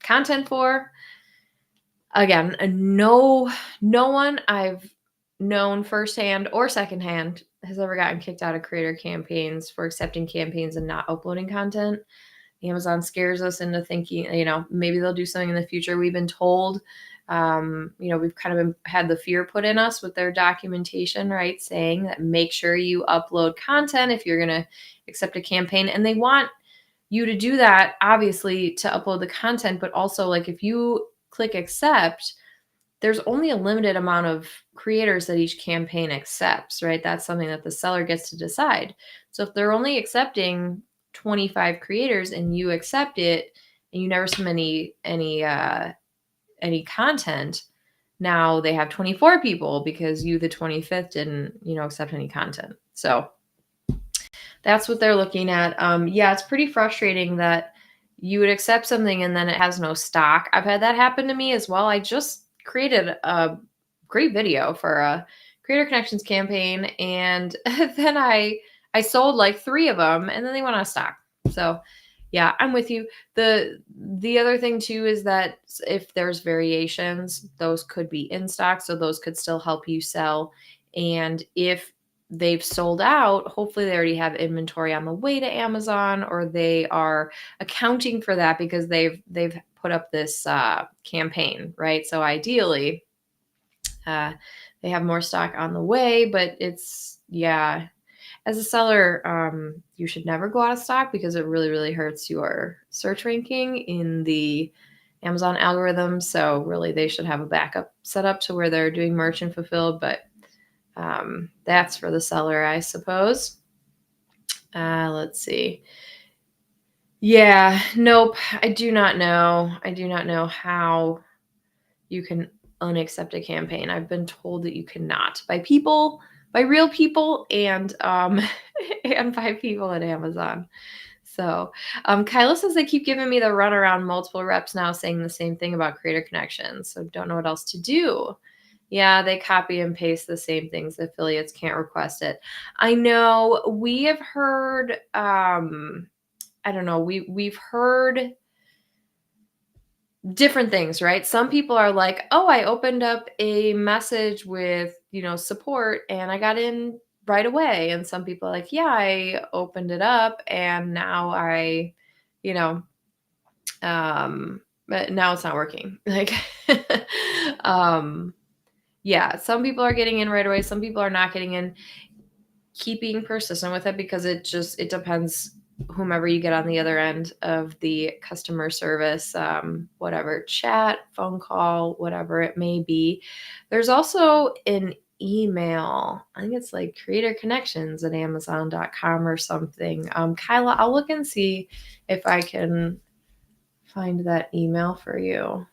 content for. Again, no one I've known firsthand or secondhand has ever gotten kicked out of creator campaigns for accepting campaigns and not uploading content. Amazon scares us into thinking, maybe they'll do something in the future. We've been told, we've kind of had the fear put in us with their documentation, right? Saying that make sure you upload content if you're going to accept a campaign. And they want you to do that, obviously, to upload the content, but also like if you click accept, there's only a limited amount of creators that each campaign accepts, right? That's something that the seller gets to decide. So if they're only accepting 25 creators and you accept it and you never submit any content, now they have 24 people because you, the 25th, didn't, accept any content. So that's what they're looking at. It's pretty frustrating that you would accept something and then it has no stock. I've had that happen to me as well. I just created a great video for a creator connections campaign, and then I sold like 3 of them and then they went out of stock. So yeah, I'm with you. The other thing too is that if there's variations, those could be in stock, so those could still help you sell. And if they've sold out, hopefully they already have inventory on the way to Amazon, or they are accounting for that because they've put up this campaign, right? So ideally, they have more stock on the way, but it's, as a seller, you should never go out of stock because it really, really hurts your search ranking in the Amazon algorithm. So really they should have a backup set up to where they're doing merchant fulfilled, but that's for the seller, I suppose. Let's see. Yeah, nope. I do not know how you can unaccept a campaign. I've been told that you cannot by real people, and and by people at Amazon. So Kyla says they keep giving me the runaround, multiple reps now saying the same thing about creator connections. So don't know what else to do. Yeah, they copy and paste the same things. Affiliates can't request it. I know we have heard, I don't know, we've heard different things, right? Some people are like, oh, I opened up a message with, support and I got in right away. And some people are like, yeah, I opened it up and now but now it's not working. Like, some people are getting in right away. Some people are not getting in. Keeping persistent with it because it depends whomever you get on the other end of the customer service, whatever, chat, phone call, whatever it may be. There's also an email. I think it's like creatorconnections@amazon.com or something. Kyla, I'll look and see if I can find that email for you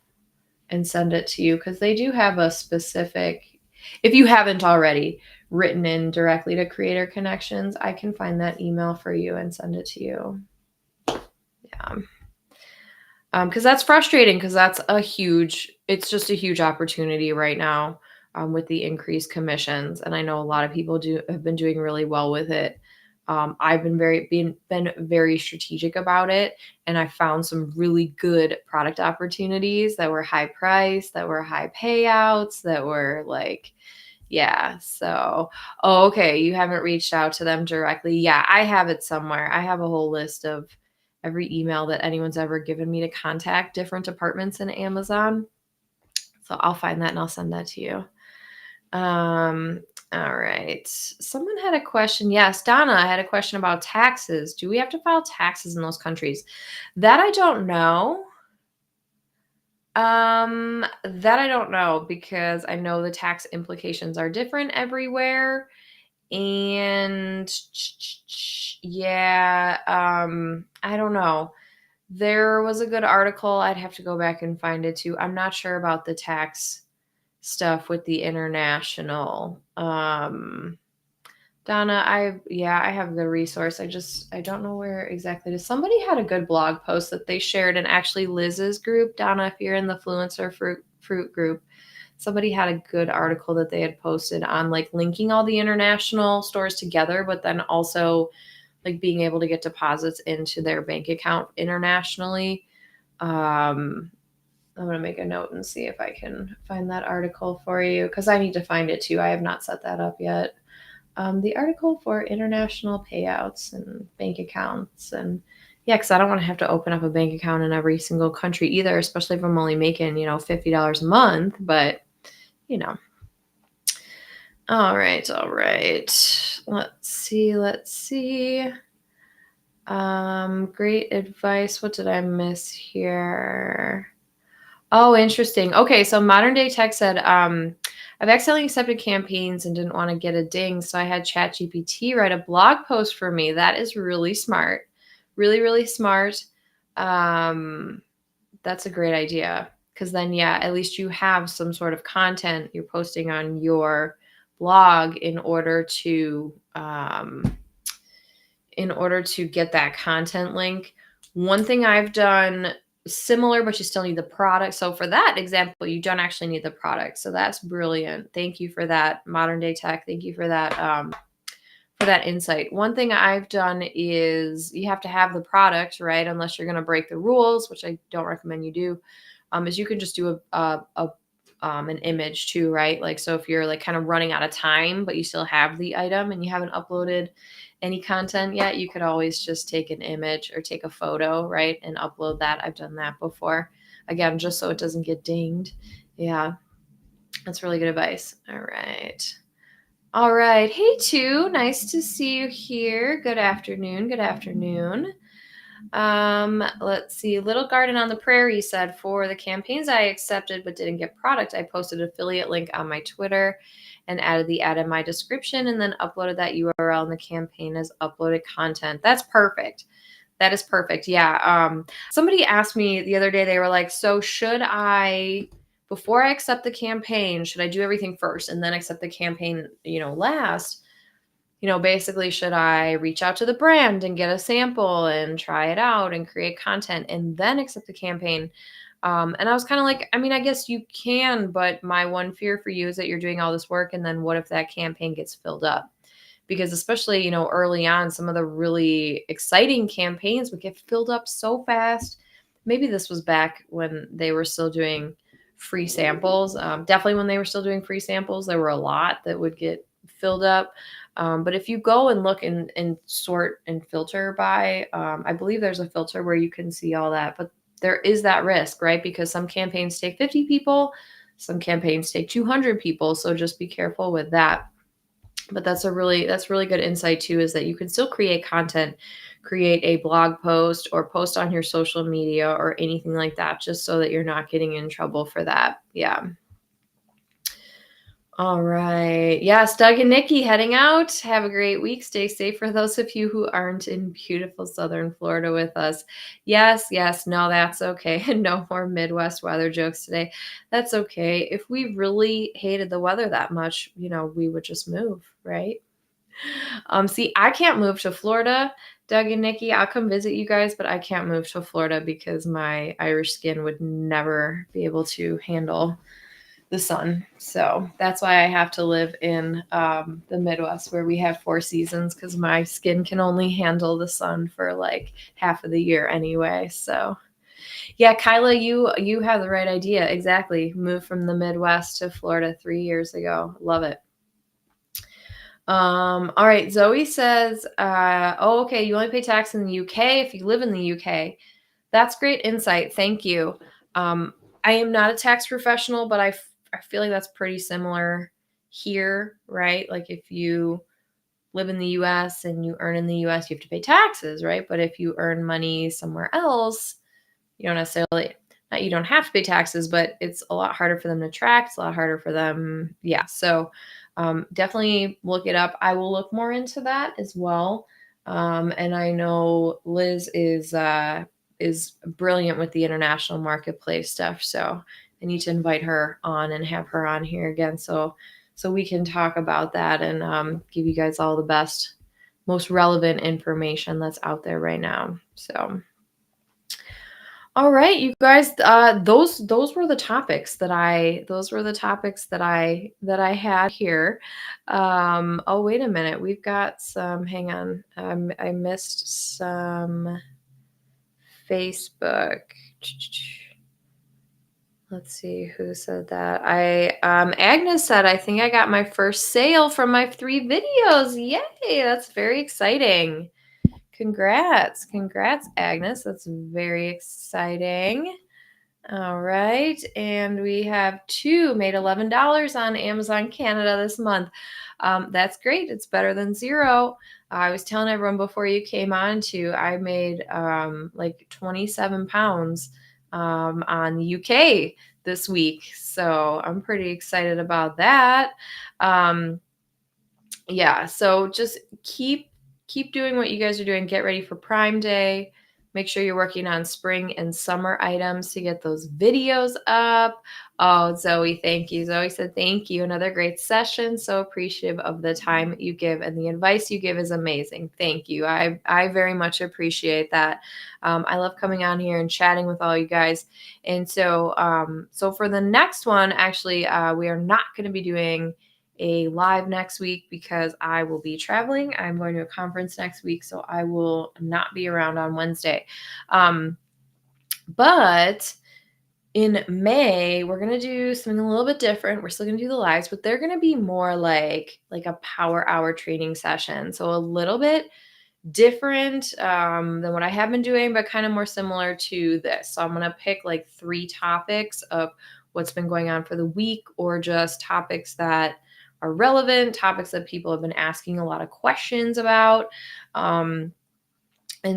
and send it to you, because they do have a specific, if you haven't already written in directly to Creator Connections, I can find that email for you and send it to you. Yeah. Because that's frustrating, because it's just a huge opportunity right now, with the increased commissions. And I know a lot of people have been doing really well with it. I've been very strategic about it, and I found some really good product opportunities that were high price, that were high payouts, that were like, yeah. So, oh, okay. You haven't reached out to them directly. Yeah, I have it somewhere. I have a whole list of every email that anyone's ever given me to contact different departments in Amazon. So I'll find that and I'll send that to you. All right. Someone had a question. Yes, Donna had a question about taxes. Do we have to file taxes in those countries? That I don't know. That I don't know, because I know the tax implications are different everywhere. And yeah, I don't know. There was a good article. I'd have to go back and find it too. I'm not sure about the tax stuff with the international. Donna, I have the resource. I don't know where exactly it is. Somebody had a good blog post that they shared, and actually Liz's group, Donna, if you're in the Fluencer fruit group, somebody had a good article that they had posted on like linking all the international stores together, but then also like being able to get deposits into their bank account internationally. I'm going to make a note and see if I can find that article for you, because I need to find it too. I have not set that up yet. The article for international payouts and bank accounts. And yeah, because I don't want to have to open up a bank account in every single country either, especially if I'm only making, $50 a month. But, you know. All right. Let's see. Great advice. What did I miss here? Oh, interesting. Okay, so Modern Day Tech said, I've accidentally accepted campaigns and didn't want to get a ding, so I had ChatGPT write a blog post for me. That is really smart. Really, really smart. That's a great idea, because then, yeah, at least you have some sort of content you're posting on your blog in order to get that content link. One thing I've done similar, but you still need the product. So for that example, you don't actually need the product. So that's brilliant. Thank you for that, Modern Day Tech. Thank you for that insight. One thing I've done is you have to have the product, right? Unless you're going to break the rules, which I don't recommend you do. Is you can just do an image too, right? Like, so if you're like kind of running out of time, but you still have the item and you haven't uploaded any content yet, you could always just take an image or take a photo, right? And upload that. I've done that before. Again, just so it doesn't get dinged. Yeah, that's really good advice. All right. Hey, Two. Nice to see you here. Good afternoon. Let's see. Little Garden on the Prairie said, for the campaigns I accepted but didn't get product, I posted an affiliate link on my Twitter and added the ad in my description, and then uploaded that URL in the campaign as uploaded content. That's perfect. That is perfect. Yeah. Somebody asked me the other day, they were like, so before I accept the campaign, should I do everything first and then accept the campaign, last? Basically, should I reach out to the brand and get a sample and try it out and create content and then accept the campaign? And I was kind of like, I mean, I guess you can, but my one fear for you is that you're doing all this work, and then what if that campaign gets filled up? Because especially, early on, some of the really exciting campaigns would get filled up so fast. Maybe this was back when they were still doing free samples. Definitely when they were still doing free samples, there were a lot that would get filled up. But if you go and look and sort and filter by, I believe there's a filter where you can see all that, but there is that risk, right? Because some campaigns take 50 people, some campaigns take 200 people. So just be careful with that. But that's really good insight too, is that you can still create content, create a blog post or post on your social media or anything like that, just so that you're not getting in trouble for that. Yeah. All right. Yes, Doug and Nikki heading out. Have a great week. Stay safe for those of you who aren't in beautiful Southern Florida with us. Yes, yes. No, that's okay. No more Midwest weather jokes today. That's okay. If we really hated the weather that much, we would just move, right? See, I can't move to Florida, Doug and Nikki. I'll come visit you guys, but I can't move to Florida because my Irish skin would never be able to handle the sun. So that's why I have to live in the Midwest, where we have 4 seasons, because my skin can only handle the sun for like half of the year anyway. So yeah, Kyla, you have the right idea. Exactly. Moved from the Midwest to Florida 3 years ago. Love it. All right. Zoe says, oh, okay, you only pay tax in the UK if you live in the UK. That's great insight. Thank you. I am not a tax professional, but I feel like that's pretty similar here, right? Like if you live in the US and you earn in the US, you have to pay taxes, right? But if you earn money somewhere else, you don't necessarily, not you don't have to pay taxes, but it's a lot harder for them to track. It's a lot harder for them. Yeah. So definitely look it up. I will look more into that as well. And I know Liz is brilliant with the international marketplace stuff. So I need to invite her on and have her on here again. So we can talk about that and give you guys all the best, most relevant information that's out there right now. So. All right, you guys. Those were the topics that I had here. Oh, wait a minute. We've got some. Hang on. I missed some Facebook. Let's see who said that. Agnes said, I think I got my first sale from my 3 videos. Yay! That's very exciting. Congrats, Agnes. That's very exciting. All right. And we have 2 made $11 on Amazon Canada this month. That's great. It's better than 0. I was telling everyone before you came on too, I made like 27 pounds on the UK this week. So I'm pretty excited about that. Yeah. So just keep doing what you guys are doing. Get ready for Prime Day. Make sure you're working on spring and summer items to get those videos up. Oh, Zoe, thank you. Zoe said, thank you. Another great session. So appreciative of the time you give, and the advice you give is amazing. Thank you. I very much appreciate that. I love coming on here and chatting with all you guys. And so, so for the next one, actually, we are not going to be doing a live next week because I will be traveling. I'm going to a conference next week, so I will not be around on Wednesday. But in May, we're going to do something a little bit different. We're still going to do the lives, but they're going to be more like a power hour training session. So a little bit different than what I have been doing, but kind of more similar to this. So I'm going to pick like 3 topics of what's been going on for the week, or just topics that are relevant, topics that people have been asking a lot of questions about. And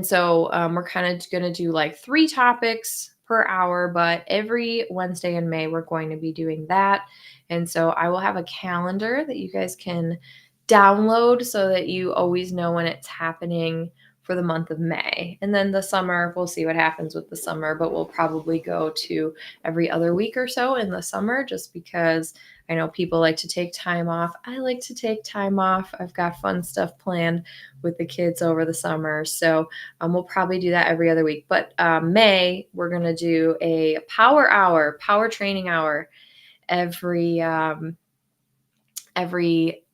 so we're kind of going to do like 3 topics per hour, but every Wednesday in May, we're going to be doing that. And so I will have a calendar that you guys can download so that you always know when it's happening for the month of May. And then the summer, we'll see what happens with the summer, but we'll probably go to every other week or so in the summer, just because I know people like to take time off. I like to take time off. I've got fun stuff planned with the kids over the summer. So we'll probably do that every other week. But May, we're going to do a power training hour every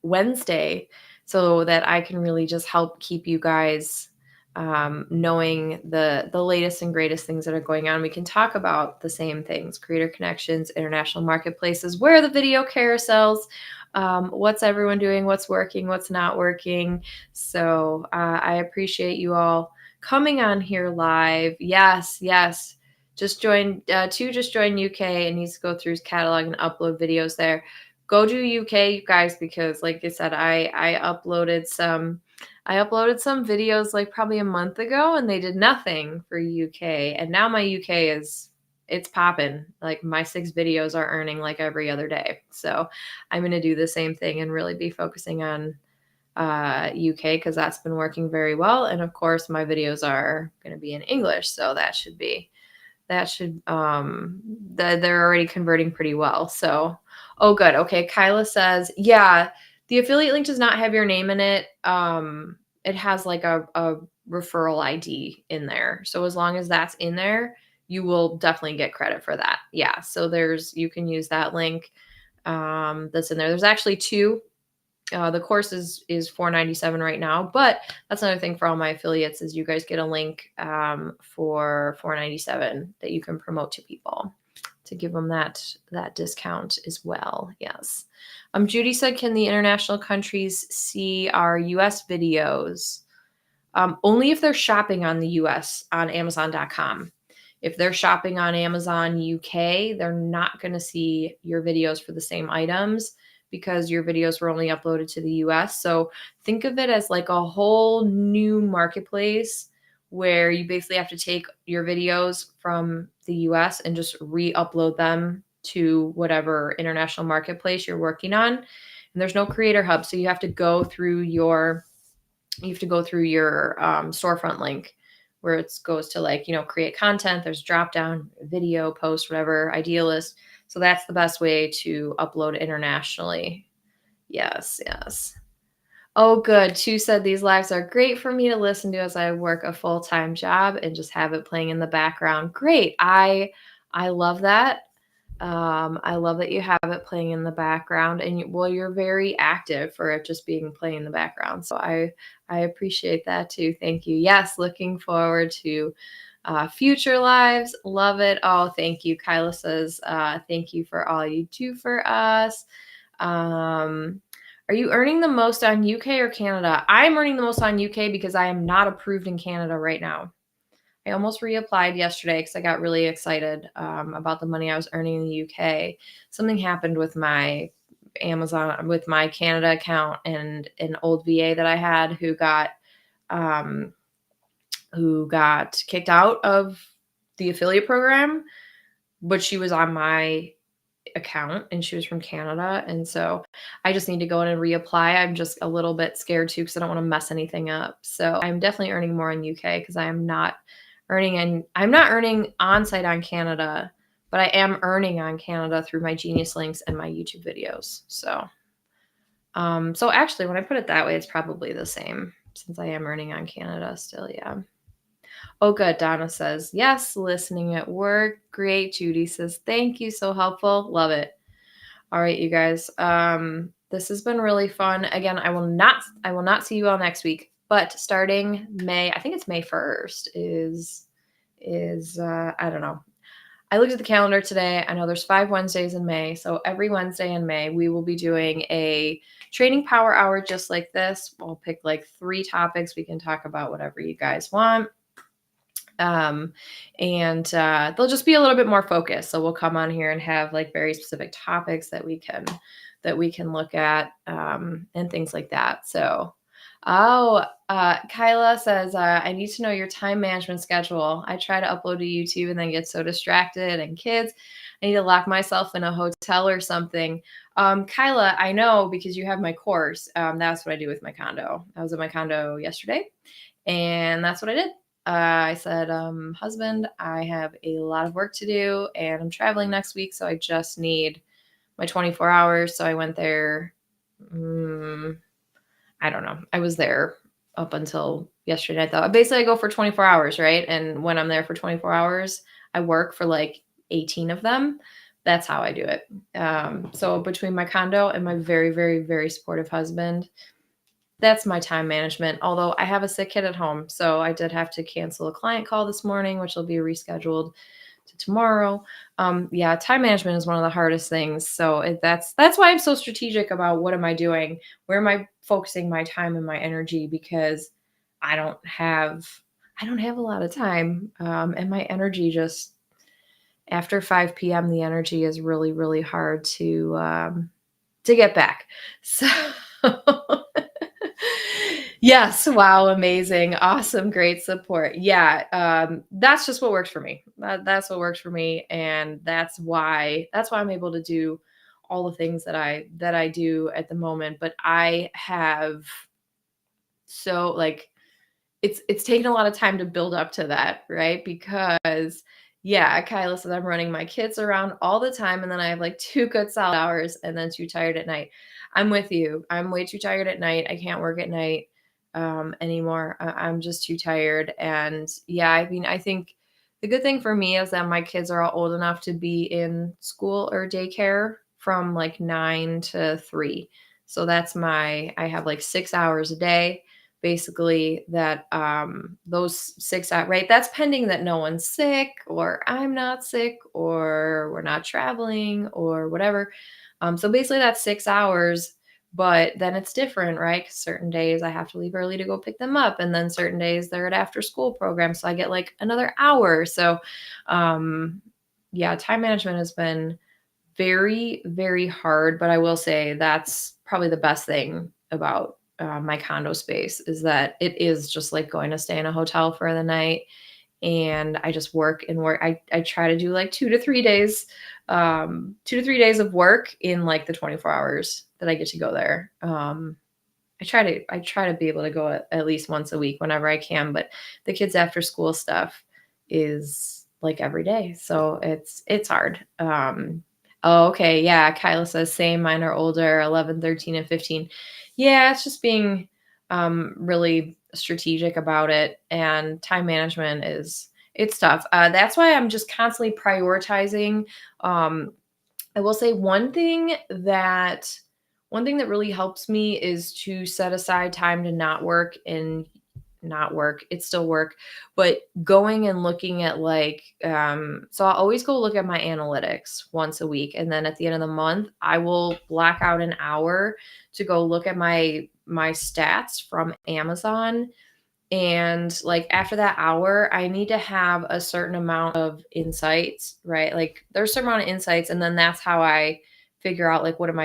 Wednesday, so that I can really just help keep you guys knowing the latest and greatest things that are going on. We can talk about the same things: creator connections, international marketplaces, where are the video carousels, what's everyone doing, what's working, what's not working. So I appreciate you all coming on here live. Yes. Just joined UK and needs to go through his catalog and upload videos there. go to UK, you guys, because like I said, I uploaded some videos like probably a month ago and they did nothing for UK. And now my UK it's popping. Like my 6 videos are earning like every other day. So I'm going to do the same thing and really be focusing on UK because that's been working very well. And of course, my videos are going to be in English, so they're already converting pretty well. So, oh, good. Okay, Kyla says, yeah, the affiliate link does not have your name in it. It has like a referral ID in there. So as long as that's in there, you will definitely get credit for that. Yeah. So you can use that link that's in there. There's actually 2. The course is $497 right now, but that's another thing for all my affiliates is you guys get a link for $497 that you can promote to people to give them that discount as well. Yes. Judy said, can the international countries see our US videos? Only if they're shopping on the US on Amazon.com. If they're shopping on Amazon UK, they're not going to see your videos for the same items because your videos were only uploaded to the US. So think of it as like a whole new marketplace where you basically have to take your videos from the US and just re-upload them to whatever international marketplace you're working on. And there's no creator hub. So you have to go through your storefront link where it goes to like, create content. There's drop down, video, post, whatever, idealist. So that's the best way to upload internationally. Yes, yes. Oh, good. Chu said these lives are great for me to listen to as I work a full-time job and just have it playing in the background. Great. I love that. I love that you have it playing in the background and you're very active for it just being playing in the background. So I appreciate that too. Thank you. Yes. Looking forward to future lives. Love it. Oh, thank you. Kyla says, thank you for all you do for us. Are you earning the most on UK or Canada? I'm earning the most on UK because I am not approved in Canada right now. I almost reapplied yesterday because I got really excited about the money I was earning in the UK. Something happened with my with my Canada account and an old VA that I had who got kicked out of the affiliate program, but she was on my account and she was from Canada. And so I just need to go in and reapply. I'm just a little bit scared too because I don't want to mess anything up. So I'm definitely earning more in UK because I'm not earning on site on Canada, but I am earning on Canada through my Genius links and my YouTube videos. So actually when I put it that way, it's probably the same since I am earning on Canada still. Yeah. Oh, good. Donna says, yes, listening at work. Great. Judy says, thank you. So helpful. Love it. All right, you guys. This has been really fun. Again, I will not see you all next week, but starting May, I think it's May 1st is I don't know. I looked at the calendar today. I know there's 5 Wednesdays in May. So every Wednesday in May, we will be doing a training power hour just like this. We'll pick like 3 topics. We can talk about whatever you guys want. They'll just be a little bit more focused. So we'll come on here and have like very specific topics that we can look at, and things like that. So, Kyla says, I need to know your time management schedule. I try to upload to YouTube and then get so distracted and kids. I need to lock myself in a hotel or something. Kyla, I know because you have my course. That's what I do with my condo. I was at my condo yesterday and that's what I did. I said, husband, I have a lot of work to do and I'm traveling next week. So I just need my 24 hours. So I went there. I don't know. I was there up until yesterday. I thought basically I go for 24 hours, right? And when I'm there for 24 hours, I work for like 18 of them. That's how I do it. So between my condo and my very, very, very supportive husband, that's my time management. Although I have a sick kid at home. So I did have to cancel a client call this morning, which will be rescheduled to tomorrow. Yeah, time management is one of the hardest things. So that's why I'm so strategic about what am I doing? Where am I focusing my time and my energy? Because I don't have a lot of time. And my energy just after 5 p.m., the energy is really, really hard to to get back. So yes, wow, amazing, awesome, great support. Yeah, that's just what works for me. That's what works for me, and that's why I'm able to do all the things that I do at the moment. But I have so like it's taken a lot of time to build up to that, right? Because yeah, Kyla says I'm running my kids around all the time, and then I have like two good solid hours and then too tired at night. I'm with you. I'm way too tired at night. I can't work at night anymore. I'm just too tired. And yeah, I mean, I think the good thing for me is that my kids are all old enough to be in school or daycare from like 9 to 3. So I have like 6 hours a day basically that those 6 hours, right, that's pending that no one's sick or I'm not sick or we're not traveling or whatever. So basically that's 6 hours, but then it's different, right? 'Cause certain days I have to leave early to go pick them up, and then certain days they're at after school program, so I get like another hour. So um yeah, time management has been very, very hard, but I will say that's probably the best thing about my condo space is that it is just like going to stay in a hotel for the night. And I just work and work. I try to do like 2 to 3 days, 2 to 3 days of work in like the 24 hours that I get to go there. I try to be able to go at least once a week whenever I can, but the kids after school stuff is like every day. So it's hard. Oh, okay. Yeah. Kyla says same. Mine are older, 11, 13, and 15. Yeah, it's just being really strategic about it, and time management it's tough. That's why I'm just constantly prioritizing. Um, I will say one thing that really helps me is to set aside time to not work and not work. It's still work, but going and looking at like so I'll always go look at my analytics once a week, and then at the end of the month I will black out an hour to go look at my stats from Amazon. And like after that hour, I need to have a certain amount of insights, right? Like there's a certain amount of insights, and then that's how I figure out like what am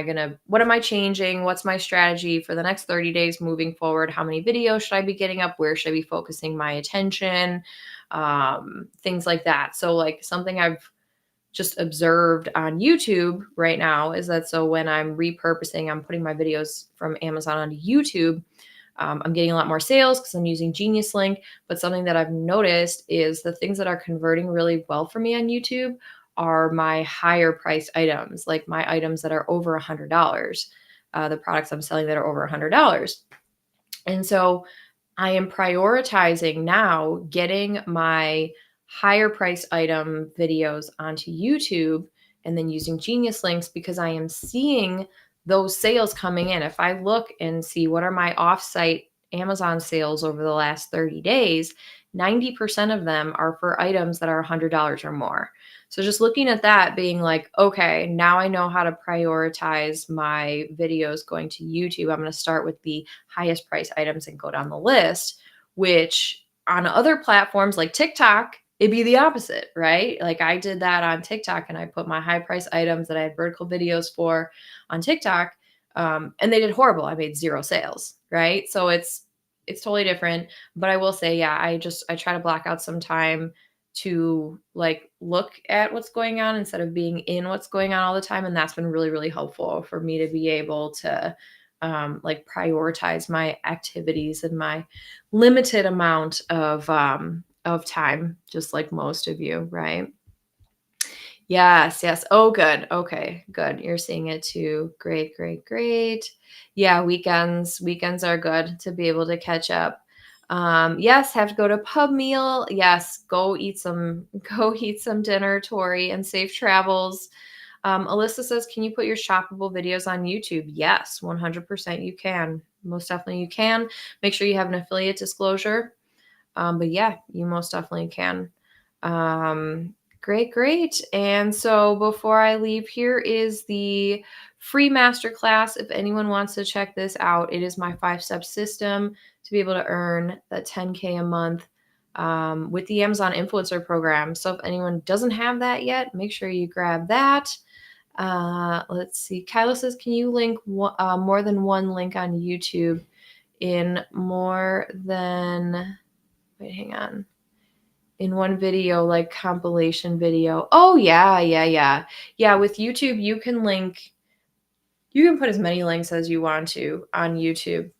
I changing? What's my strategy for the next 30 days moving forward? How many videos should I be getting up? Where should I be focusing my attention? Things like that. So like something I've just observed on YouTube right now is that so when I'm putting my videos from Amazon onto YouTube, I'm getting a lot more sales because I'm using Genius Link. But something that I've noticed is the things that are converting really well for me on YouTube are my higher priced items, like my items that are over $100, the products I'm selling that are over $100. And so I am prioritizing now getting my higher price item videos onto YouTube and then using Genius Links because I am seeing those sales coming in. If I look and see what are my offsite Amazon sales over the last 30 days, 90% of them are for items that are $100 or more. So just looking at that, being like, okay, now I know how to prioritize my videos going to YouTube. I'm going to start with the highest price items and go down the list, which on other platforms like TikTok, it'd be the opposite, right? Like I did that on TikTok and I put my high price items that I had vertical videos for on TikTok, and they did horrible. I made zero sales, right? So it's totally different. But I will say, yeah, I try to block out some time to like look at what's going on instead of being in what's going on all the time. And that's been really, really helpful for me to be able to like prioritize my activities and my limited amount of time, just like most of you, right? Yes, yes. Oh, good. Okay, good. You're seeing it too. Great, great, great. Yeah, weekends are good to be able to catch up. Yes, have to go to pub meal. Yes, go eat some go eat some dinner, Tori, and safe travels. Alyssa says, can you put your shoppable videos on YouTube? Yes, 100% you can. Most definitely you can. Make sure you have an affiliate disclosure. But yeah, you most definitely can. Great, great. And so before I leave, here is the free masterclass. If anyone wants to check this out, it is my 5-step system to be able to earn that 10K a month with the Amazon influencer program. So if anyone doesn't have that yet, make sure you grab that. Let's see. Kyla says, can you link more than one link on YouTube in more than, wait, hang on. In one video, like compilation video. Oh, yeah. Yeah, with YouTube, you can put as many links as you want to on YouTube.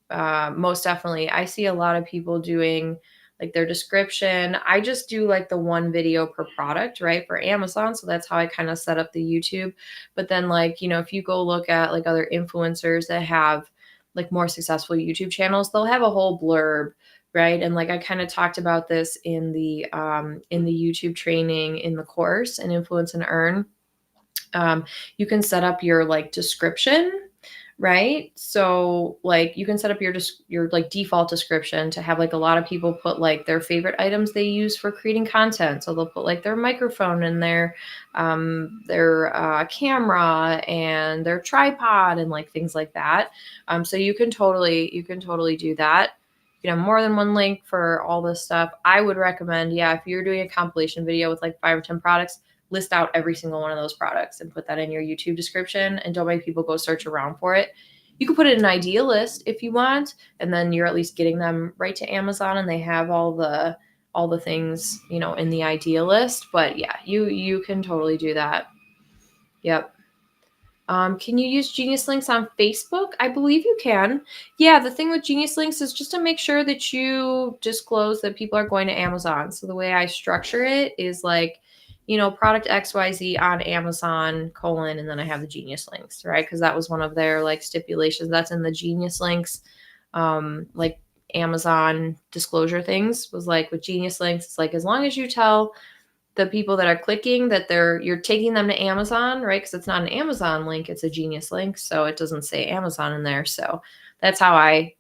Most definitely. I see a lot of people doing like their description. I just do like the one video per product, right, for Amazon. So that's how I kind of set up the YouTube. But then, like, if you go look at like other influencers that have like more successful YouTube channels, they'll have a whole blurb, right? And like I kind of talked about this in the YouTube training in the course and Influence and Earn. You can set up your like description, right? So like you can set up your like default description to have like a lot of people put like their favorite items they use for creating content. So they'll put like their microphone and their camera and their tripod and like things like that. So you can totally do that. You can have more than one link for all this stuff. I would recommend, yeah, if you're doing a compilation video with like 5 or 10 products, list out every single one of those products and put that in your YouTube description, and don't make people go search around for it. You can put it in an idea list if you want, and then you're at least getting them right to Amazon and they have all the things, in the idea list. But yeah, you can totally do that. Yep. Can you use Genius Links on Facebook? I believe you can. Yeah, the thing with Genius Links is just to make sure that you disclose that people are going to Amazon. So the way I structure it is like, product XYZ on Amazon, and then I have the Genius Links, right? Because that was one of their like stipulations. That's in the Genius Links, like Amazon disclosure things was like with Genius Links. It's like, as long as you tell the people that are clicking that you're taking them to Amazon, right? Because it's not an Amazon link, it's a Genius link, so it doesn't say Amazon in there. So that's how I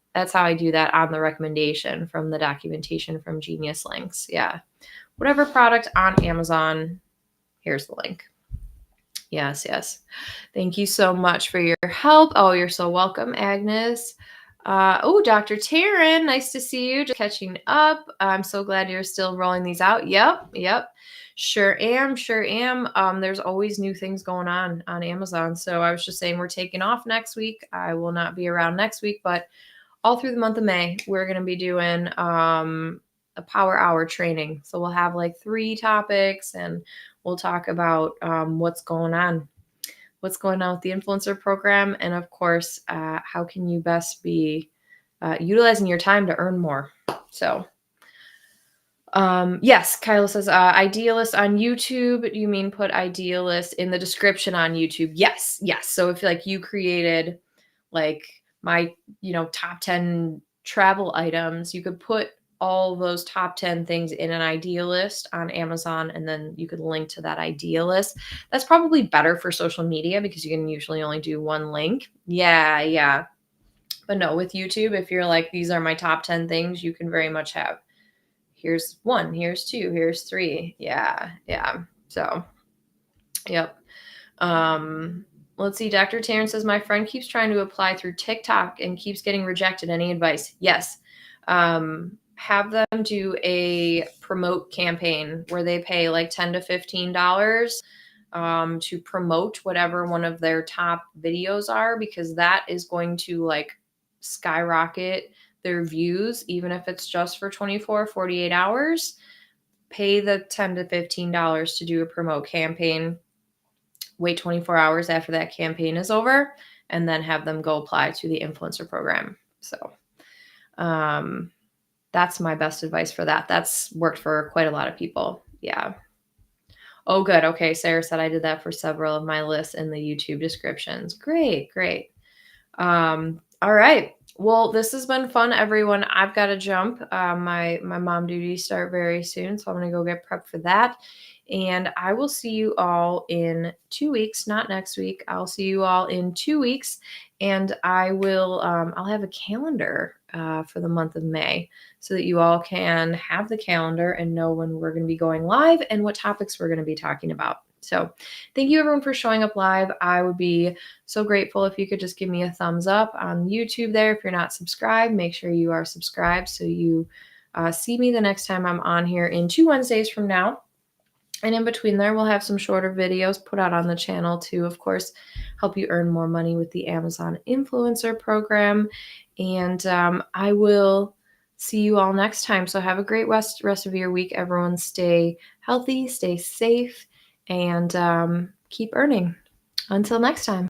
do that on the recommendation from the documentation from Genius Links. Yeah, whatever product on Amazon, here's the link. Yes. Thank you so much for your help. Oh, you're so welcome, Agnes. Dr. Taryn, nice to see you. Just catching up. I'm so glad you're still rolling these out. Yep. Sure am. There's always new things going on Amazon. So I was just saying we're taking off next week. I will not be around next week, but all through the month of May, we're going to be doing a power hour training. So we'll have like 3 topics and we'll talk about what's going on with the influencer program. And of course, how can you best be utilizing your time to earn more? So yes, Kyla says, idealist on YouTube. You mean put idealist in the description on YouTube? Yes. So if like you created like my, top 10 travel items, you could put all those top 10 things in an idea list on Amazon, and then you could link to that idea list. That's probably better for social media because you can usually only do one link. Yeah. But no, with YouTube, if you're like, these are my top 10 things, you can very much have, here's 1, here's 2, here's 3. Yeah. So, yep. Let's see. Dr. Taryn says, my friend keeps trying to apply through TikTok and keeps getting rejected. Any advice? Yes. Have them do a promote campaign where they pay like $10 to $15 to promote whatever one of their top videos are, because that is going to like skyrocket their views, even if it's just for 24, 48 hours. Pay the $10 to $15 to do a promote campaign. Wait 24 hours after that campaign is over, and then have them go apply to the influencer program. So that's my best advice for that. That's worked for quite a lot of people. Yeah. Oh, good. Okay. Sarah said I did that for several of my lists in the YouTube descriptions. Great. All right. Well, this has been fun, everyone. I've got to jump. My mom duties start very soon, so I'm going to go get prepped for that. And I will see you all in 2 weeks, not next week. I'll see you all in 2 weeks, and I will, I'll have a calendar for the month of May so that you all can have the calendar and know when we're going to be going live and what topics we're going to be talking about. So thank you everyone for showing up live. I would be so grateful if you could just give me a thumbs up on YouTube there. If you're not subscribed, make sure you are subscribed so you see me the next time I'm on here in 2 Wednesdays from now. And in between there, we'll have some shorter videos put out on the channel to, of course, help you earn more money with the Amazon Influencer Program. And I will see you all next time. So have a great rest of your week. Everyone stay healthy, stay safe, and keep earning. Until next time.